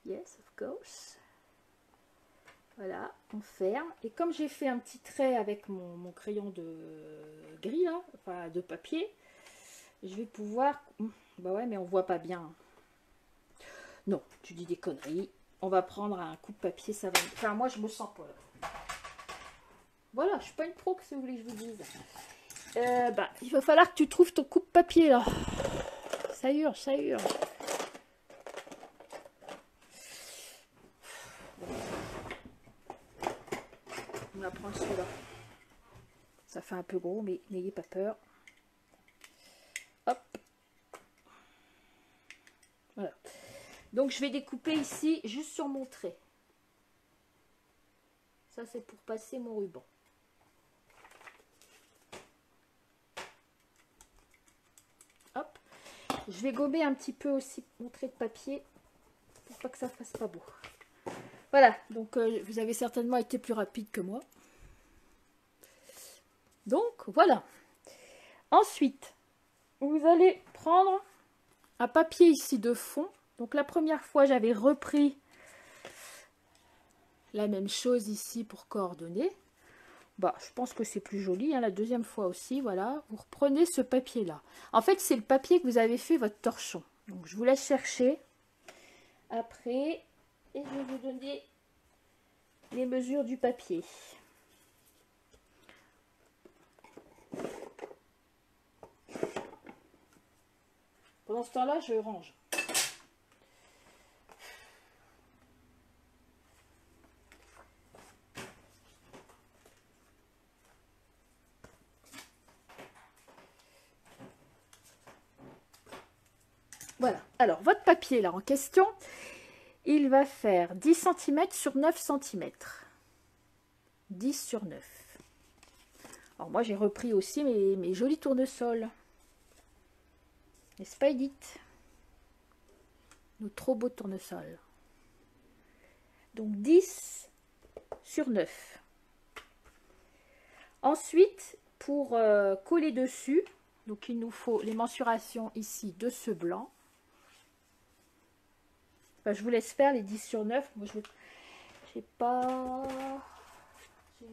Speaker 1: Yes, of course. Voilà, on ferme. Et comme j'ai fait un petit trait avec mon crayon de gris, là, enfin de papier, je vais pouvoir... Bah ouais, mais on voit pas bien. Non, tu dis des conneries. On va prendre un coupe-papier, ça va... Enfin, moi, je me sens pas là. Voilà, je suis pas une pro, que si vous voulez que je vous dise. Il va falloir que tu trouves ton coupe-papier là. Ça urge, ça urge. On va prendre celui-là. Ça fait un peu gros, mais n'ayez pas peur. Hop. Voilà. Donc je vais découper ici, juste sur mon trait. Ça, c'est pour passer mon ruban. Hop. Je vais gommer un petit peu aussi mon trait de papier pour pas que ça fasse pas beau. Voilà, donc vous avez certainement été plus rapide que moi. Donc voilà. Ensuite, vous allez prendre un papier ici de fond. Donc la première fois, j'avais repris la même chose ici pour coordonner. Bah, je pense que c'est plus joli, hein, la deuxième fois aussi, voilà. Vous reprenez ce papier-là. En fait, c'est le papier que vous avez fait votre torchon. Donc, je vous laisse chercher après. Et je vais vous donner les mesures du papier. Pendant ce temps-là, je range. Voilà. Alors, votre papier là en question, il va faire 10 cm sur 9 cm. 10 sur 9. Alors, moi, j'ai repris aussi mes jolis tournesols. N'est-ce pas, Edith? Nos trop beaux tournesols. Donc, 10 sur 9. Ensuite, pour coller dessus, donc il nous faut les mensurations ici de ce blanc. Enfin, je vous laisse faire les 10 sur 9. Moi, je n'ai pas... Je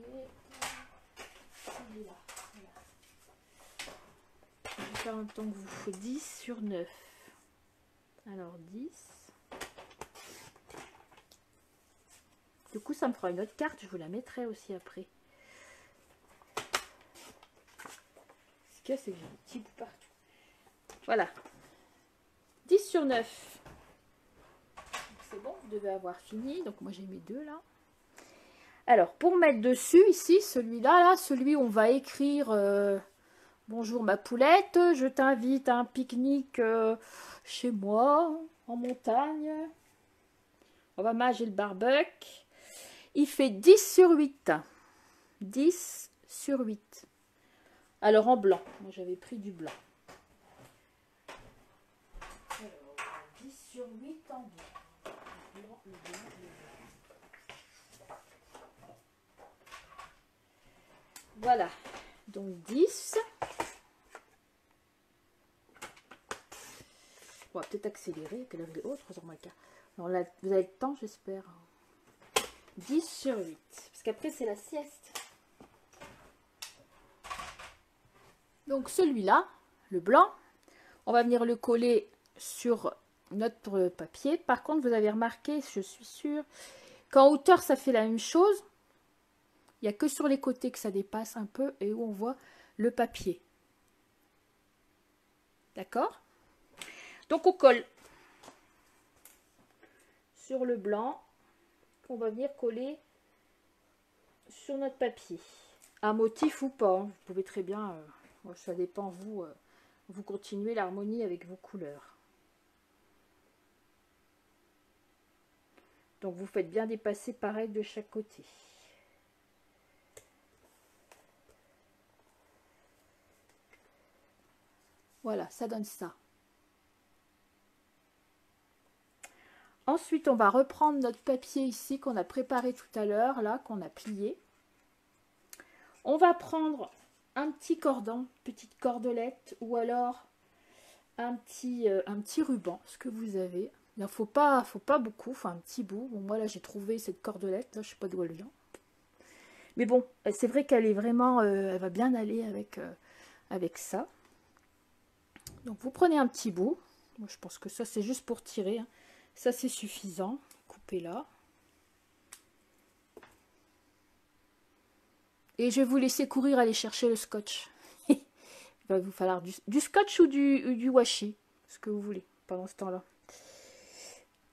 Speaker 1: vais faire en même temps que vous. Faut 10 sur 9. Alors 10. Du coup, ça me fera une autre carte. Je vous la mettrai aussi après. Ce qu'il y a, c'est que j'ai des petits bouts partout. Voilà. 10 sur 9. C'est bon, vous devez avoir fini. Donc moi, j'ai mes deux là. Alors, pour mettre dessus, ici, celui-là, là, celui où on va écrire bonjour ma poulette, je t'invite à un pique-nique chez moi, en montagne. On va manger le barbecue. Il fait 10 sur 8. 10 sur 8. Alors, en blanc. Moi, j'avais pris du blanc. Alors, 10 sur 8 en blanc. Le blanc, le blanc, le blanc. Voilà, donc 10. On va peut-être accélérer, quelle heure il est autre, alors là, vous avez le temps, j'espère. 10 sur 8, parce qu'après c'est la sieste. Donc celui-là, le blanc, on va venir le coller sur notre papier. Par contre, vous avez remarqué, je suis sûre, qu'en hauteur, ça fait la même chose. Il n'y a que sur les côtés que ça dépasse un peu et où on voit le papier. D'accord? Donc on colle sur le blanc qu'on va venir coller sur notre papier. Un motif ou pas, hein. Vous pouvez très bien, ça dépend vous, vous continuez l'harmonie avec vos couleurs. Donc vous faites bien dépasser pareil de chaque côté. Voilà, ça donne ça. Ensuite, on va reprendre notre papier ici qu'on a préparé tout à l'heure, là, qu'on a plié. On va prendre un petit cordon, petite cordelette, ou alors un petit ruban, ce que vous avez. Il ne faut pas beaucoup, enfin un petit bout. Bon, moi là, j'ai trouvé cette cordelette, là, je ne sais pas d'où elle vient. Mais bon, c'est vrai qu'elle est vraiment, elle va bien aller avec ça. Donc vous prenez un petit bout. Moi, je pense que ça c'est juste pour tirer. Hein. Ça c'est suffisant. Coupez là. Et je vais vous laisser courir aller chercher le scotch. Il va vous falloir du scotch ou du washi. Ce que vous voulez pendant ce temps-là.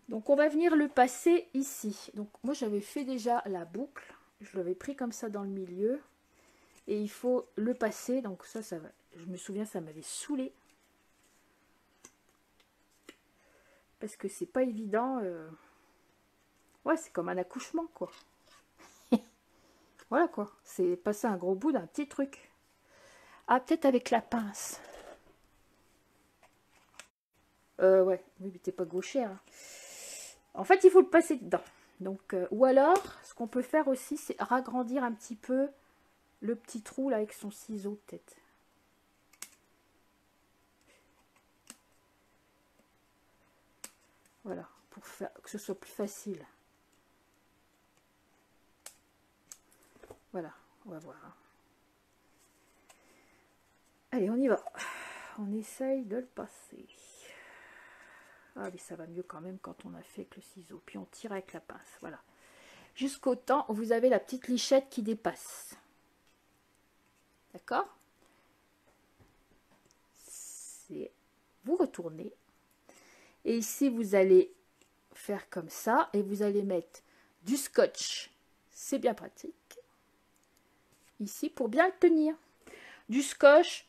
Speaker 1: Donc on va venir le passer ici. Donc moi j'avais fait déjà la boucle. Je l'avais pris comme ça dans le milieu. Et il faut le passer. Donc ça va. Je me souviens, ça m'avait saoulé. Parce que c'est pas évident. Ouais, c'est comme un accouchement, quoi. Voilà, quoi. C'est passer un gros bout d'un petit truc. Ah, peut-être avec la pince. Ouais. Oui, mais t'es pas gauchère. Hein. En fait, il faut le passer dedans. Donc, ou alors, ce qu'on peut faire aussi, c'est ragrandir un petit peu le petit trou là avec son ciseau peut-être. Voilà, pour faire que ce soit plus facile. Voilà, on va voir. Allez, on y va. On essaye de le passer. Ah mais ça va mieux quand même quand on a fait avec le ciseau. Puis on tire avec la pince, voilà. Jusqu'au temps où vous avez la petite lichette qui dépasse. D'accord? Vous retournez. Et ici, vous allez faire comme ça. Et vous allez mettre du scotch. C'est bien pratique. Ici, pour bien le tenir. Du scotch.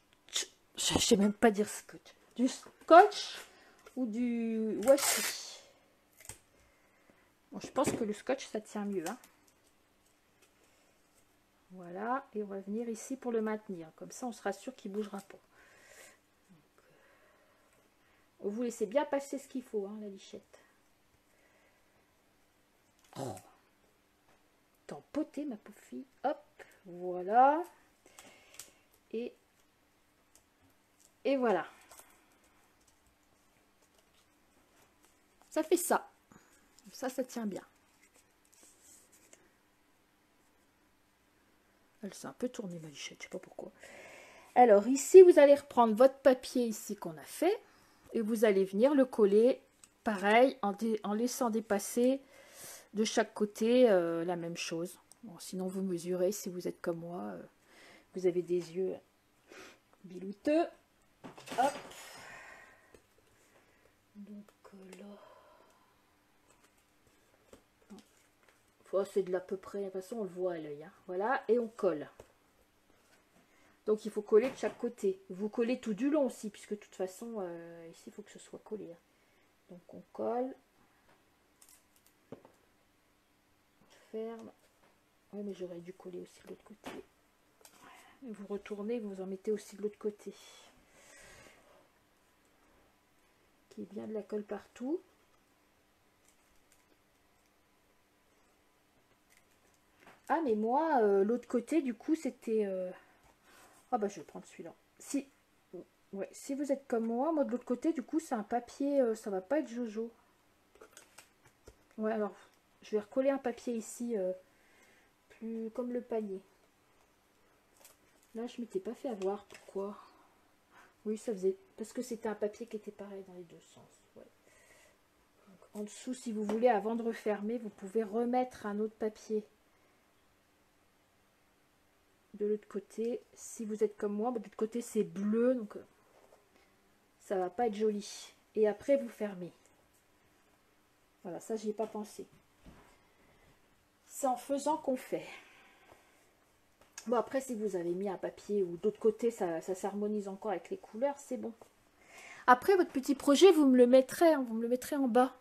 Speaker 1: Je ne sais même pas dire scotch. Du scotch ou du washi. Bon, je pense que le scotch, ça tient mieux. Hein. Voilà. Et on va venir ici pour le maintenir. Comme ça, on sera sûr qu'il ne bougera pas. Vous laissez bien passer ce qu'il faut, hein, la lichette. Oh. T'en potée, ma pauvre fille. Hop, voilà. Et voilà. Ça fait ça. Ça tient bien. Elle s'est un peu tournée, ma lichette, je sais pas pourquoi. Alors ici, vous allez reprendre votre papier ici qu'on a fait. Et vous allez venir le coller, pareil, en laissant dépasser de chaque côté la même chose. Bon, sinon, vous mesurez, si vous êtes comme moi, vous avez des yeux bilouteux. Hop. Donc là... c'est de l'à peu près, de toute façon, on le voit à l'œil. Hein. Voilà, et on colle. Donc, il faut coller de chaque côté. Vous collez tout du long aussi, puisque de toute façon, ici, il faut que ce soit collé. Hein. Donc, on colle. On ferme. Oui, mais j'aurais dû coller aussi de l'autre côté. Et vous retournez, vous en mettez aussi de l'autre côté. Qu'il y ait bien de la colle partout. Ah, mais moi, l'autre côté, du coup, c'était... Ah bah, je vais prendre celui-là. Si... Ouais, si vous êtes comme moi de l'autre côté, du coup, c'est un papier, ça va pas être Jojo. Ouais, alors, je vais recoller un papier ici, plus comme le panier. Là, je m'étais pas fait avoir. Pourquoi? Oui, ça faisait... Parce que c'était un papier qui était pareil dans les deux sens. Ouais. Donc, en dessous, si vous voulez, avant de refermer, vous pouvez remettre un autre papier de l'autre côté. Si vous êtes comme moi, de l'autre côté, c'est bleu, donc... ça va pas être joli. Et après, vous fermez. Voilà, ça, j'y ai pas pensé. C'est en faisant qu'on fait. Bon, après, si vous avez mis un papier ou d'autre côté, ça s'harmonise encore avec les couleurs, c'est bon. Après, votre petit projet, vous me le mettrez, hein, vous me le mettrez en bas.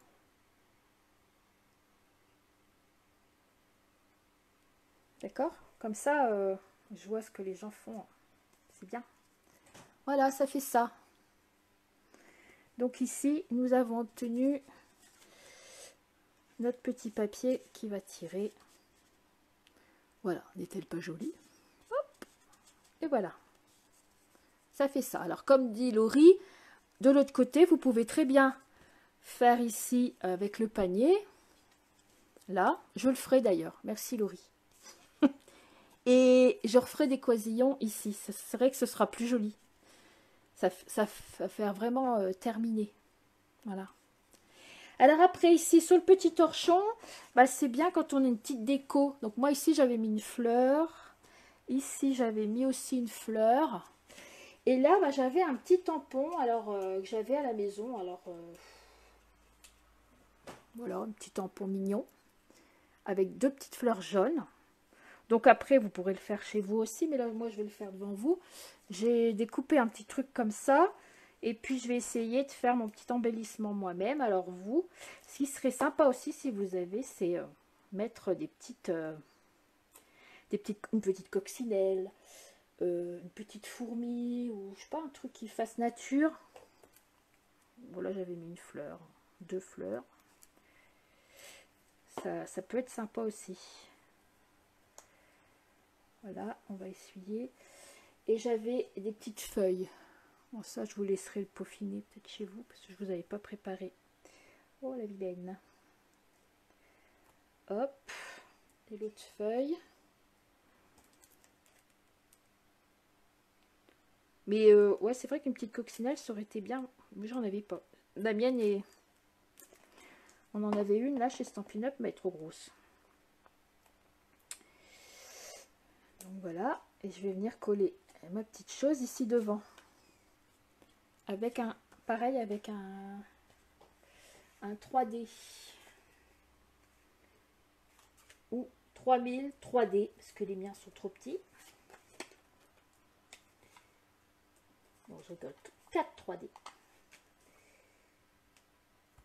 Speaker 1: D'accord? Comme ça, je vois ce que les gens font. C'est bien. Voilà, ça fait ça. Donc ici, nous avons obtenu notre petit papier qui va tirer. Voilà, n'est-elle pas jolie? Hop, et voilà. Ça fait ça. Alors, comme dit Laurie, de l'autre côté, vous pouvez très bien faire ici avec le panier. Là, je le ferai d'ailleurs. Merci Laurie. Et je referai des croisillons ici. C'est vrai que ce sera plus joli. Ça va faire vraiment terminer. Voilà. Alors après ici sur le petit torchon, bah, c'est bien quand on a une petite déco. Donc moi ici j'avais mis une fleur. Ici j'avais mis aussi une fleur. Et là bah, j'avais un petit tampon alors que j'avais à la maison. Alors voilà, un petit tampon mignon avec deux petites fleurs jaunes. Donc après vous pourrez le faire chez vous aussi, mais là moi je vais le faire devant vous. J'ai découpé un petit truc comme ça. Et puis, je vais essayer de faire mon petit embellissement moi-même. Alors, vous, ce qui serait sympa aussi, si vous avez, c'est mettre une petite coccinelle, une petite fourmi, ou je sais pas, un truc qui fasse nature. Voilà, j'avais mis une fleur, 2 fleurs. Ça peut être sympa aussi. Voilà, on va essuyer. Et j'avais des petites feuilles. Bon, ça, je vous laisserai le peaufiner peut-être chez vous, parce que je vous avais pas préparé. Oh, la vilaine. Hop. Et l'autre feuille. Mais ouais, c'est vrai qu'une petite coccinelle, ça aurait été bien. Mais j'en avais pas. La mienne est... On en avait une là chez Stampin' Up, mais elle est trop grosse. Donc voilà. Et je vais venir coller ma petite chose ici devant. Avec un... Pareil, avec un 3D. Ou 3000 3D, parce que les miens sont trop petits. Bon, je rigole. 4 3D.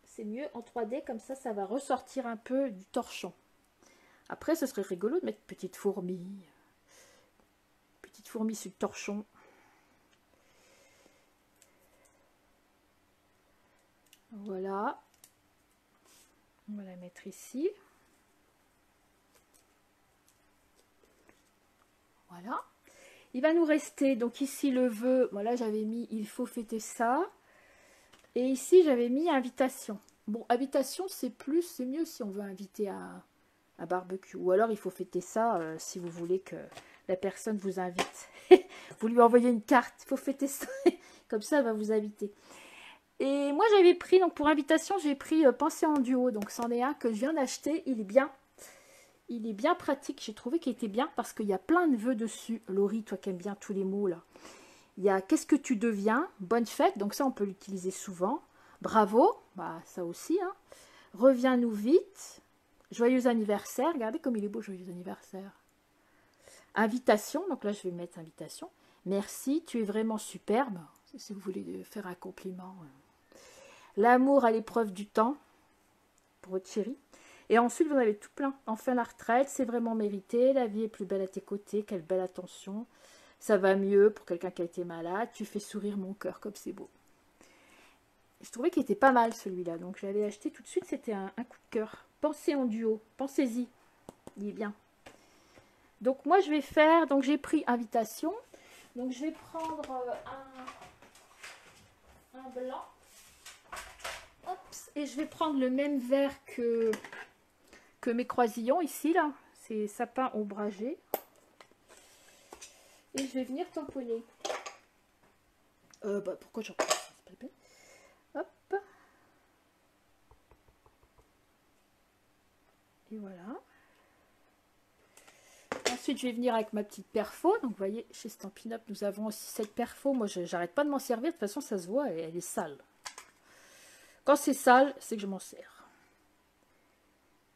Speaker 1: C'est mieux en 3D, comme ça va ressortir un peu du torchon. Après, ce serait rigolo de mettre petite fourmi. Petite fourmi sur le torchon. Voilà. On va la mettre ici. Voilà. Il va nous rester, donc ici le vœu, voilà, j'avais mis il faut fêter ça. Et ici j'avais mis invitation. Bon, invitation c'est mieux si on veut inviter à barbecue. Ou alors il faut fêter ça si vous voulez que la personne vous invite. Vous lui envoyez une carte, il faut fêter ça. Comme ça elle va vous inviter. Et moi j'avais pris, donc pour invitation, j'ai pris Penser en duo. Donc c'en est un que je viens d'acheter, il est bien. Il est bien pratique, j'ai trouvé qu'il était bien parce qu'il y a plein de vœux dessus. Laurie, toi qui aimes bien tous les mots là. Il y a qu'est-ce que tu deviens, bonne fête, donc ça on peut l'utiliser souvent. Bravo, bah ça aussi. Hein. Reviens-nous vite. Joyeux anniversaire, regardez comme il est beau, joyeux anniversaire. Invitation, donc là je vais mettre invitation. Merci, tu es vraiment superbe, si vous voulez faire un compliment. L'amour à l'épreuve du temps, pour votre chérie. Et ensuite, vous en avez tout plein. Enfin, la retraite, c'est vraiment mérité. La vie est plus belle à tes côtés. Quelle belle attention. Ça va mieux pour quelqu'un qui a été malade. Tu fais sourire mon cœur, comme c'est beau. Je trouvais qu'il était pas mal, celui-là. Donc, je l'avais acheté tout de suite. C'était un coup de cœur. Pensez en duo. Pensez-y. Il est bien. Donc, moi, je vais faire... Donc, j'ai pris invitation. Donc, je vais prendre un blanc. Oups. Et je vais prendre le même vert que mes croisillons ici là, c'est sapin ombragé, et je vais venir tamponner. Pourquoi j'en prends ça? Hop, et voilà. Ensuite je vais venir avec ma petite perfo. Donc vous voyez, chez Stampin' Up nous avons aussi cette perfo. Moi j'arrête pas de m'en servir, de toute façon ça se voit, elle est sale. Quand c'est sale, c'est que je m'en sers.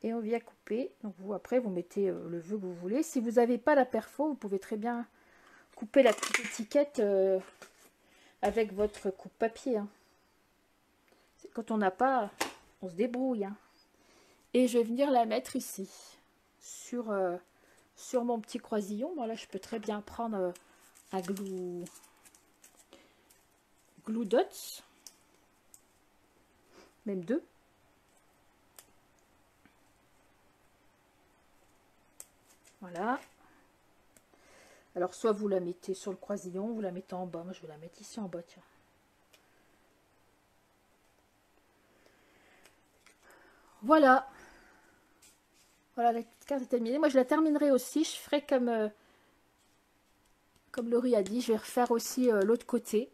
Speaker 1: Et on vient couper. Donc vous, après, vous mettez le vœu que vous voulez. Si vous n'avez pas la perfo, vous pouvez très bien couper la petite étiquette avec votre coupe papier. Hein. Quand on n'a pas, on se débrouille. Hein. Et je vais venir la mettre ici, sur mon petit croisillon. Bon, là, je peux très bien prendre un glue dots. Même deux. Voilà. Alors, soit vous la mettez sur le croisillon, vous la mettez en bas. Moi, je vais la mettre ici en bas, tiens. Voilà. Voilà, la petite carte est terminée. Moi, je la terminerai aussi. Je ferai comme Laurie a dit. Je vais refaire aussi l'autre côté.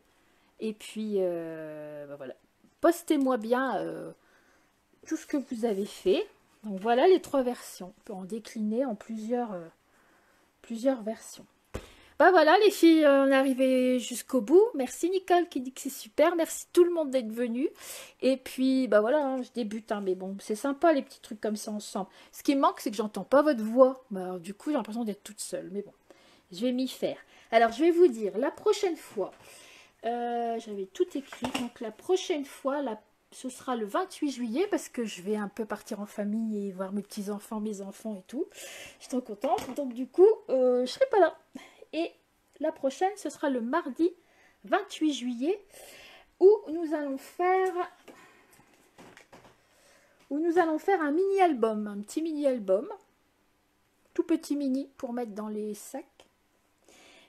Speaker 1: Et puis, voilà. Postez-moi bien tout ce que vous avez fait. Donc, voilà les 3 versions. On peut en décliner en plusieurs versions. Bah voilà les filles, on est arrivé jusqu'au bout. Merci Nicole qui dit que c'est super. Merci tout le monde d'être venu. Et puis bah voilà, hein, je débute, hein, mais bon, c'est sympa les petits trucs comme ça ensemble. Ce qui me manque, c'est que j'entends pas votre voix. Bah, alors, du coup, j'ai l'impression d'être toute seule. Mais bon, je vais m'y faire. Alors je vais vous dire, la prochaine fois, j'avais tout écrit. Donc la prochaine fois, ce sera le 28 juillet parce que je vais un peu partir en famille et voir mes petits-enfants, mes enfants et tout. Je suis trop contente. Donc du coup, je serai pas là. Et la prochaine, ce sera le mardi 28 juillet où nous allons faire un mini-album, un petit mini-album, tout petit mini pour mettre dans les sacs.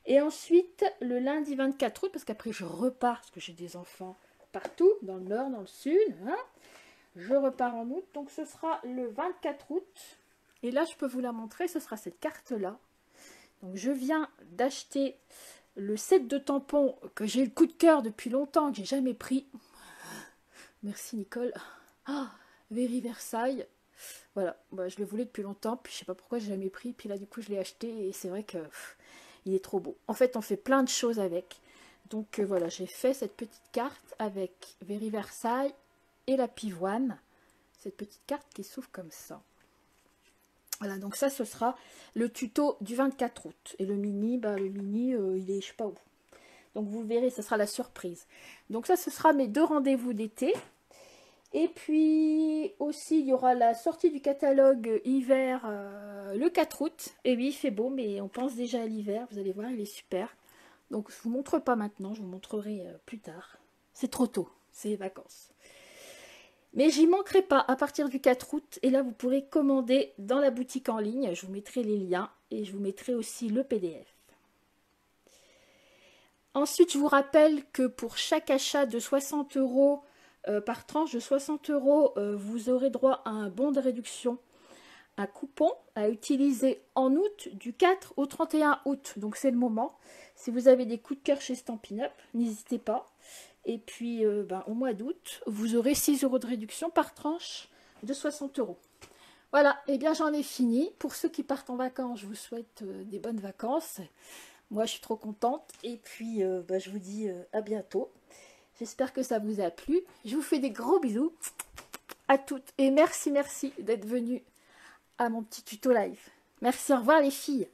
Speaker 1: Et ensuite, le lundi 24 août, parce qu'après je repars, parce que j'ai des enfants partout, dans le nord, dans le sud, hein, je repars en août, donc ce sera le 24 août. Et là, je peux vous la montrer, ce sera cette carte-là. Donc je viens d'acheter le set de tampons que j'ai le coup de cœur depuis longtemps, que j'ai jamais pris. Merci Nicole. Ah, Very Versailles. Voilà, bah, je le voulais depuis longtemps, puis je sais pas pourquoi j'ai jamais pris, puis là du coup je l'ai acheté et c'est vrai que il est trop beau. En fait, on fait plein de choses avec. Donc voilà, j'ai fait cette petite carte avec Very Versailles et la pivoine. Cette petite carte qui s'ouvre comme ça. Voilà, donc ça, ce sera le tuto du 24 août. Et le mini, bah, il est je sais pas où. Donc vous verrez, ce sera la surprise. Donc ça, ce sera mes 2 rendez-vous d'été. Et puis aussi, il y aura la sortie du catalogue hiver le 4 août. Et oui, il fait beau, mais on pense déjà à l'hiver. Vous allez voir, il est super. Donc je ne vous montre pas maintenant, je vous montrerai plus tard. C'est trop tôt, c'est les vacances. Mais j'y manquerai pas à partir du 4 août. Et là, vous pourrez commander dans la boutique en ligne. Je vous mettrai les liens et je vous mettrai aussi le PDF. Ensuite, je vous rappelle que pour chaque achat de 60 € par tranche de 60 €, vous aurez droit à un bon de réduction, un coupon à utiliser en août du 4 au 31 août. Donc c'est le moment. Si vous avez des coups de cœur chez Stampin' Up, n'hésitez pas. Et puis au mois d'août, vous aurez 6 € de réduction par tranche de 60 €. Voilà, et bien j'en ai fini. Pour ceux qui partent en vacances, je vous souhaite des bonnes vacances. Moi, je suis trop contente. Et puis, je vous dis à bientôt. J'espère que ça vous a plu. Je vous fais des gros bisous à toutes. Et merci d'être venues à mon petit tuto live. Merci, au revoir les filles.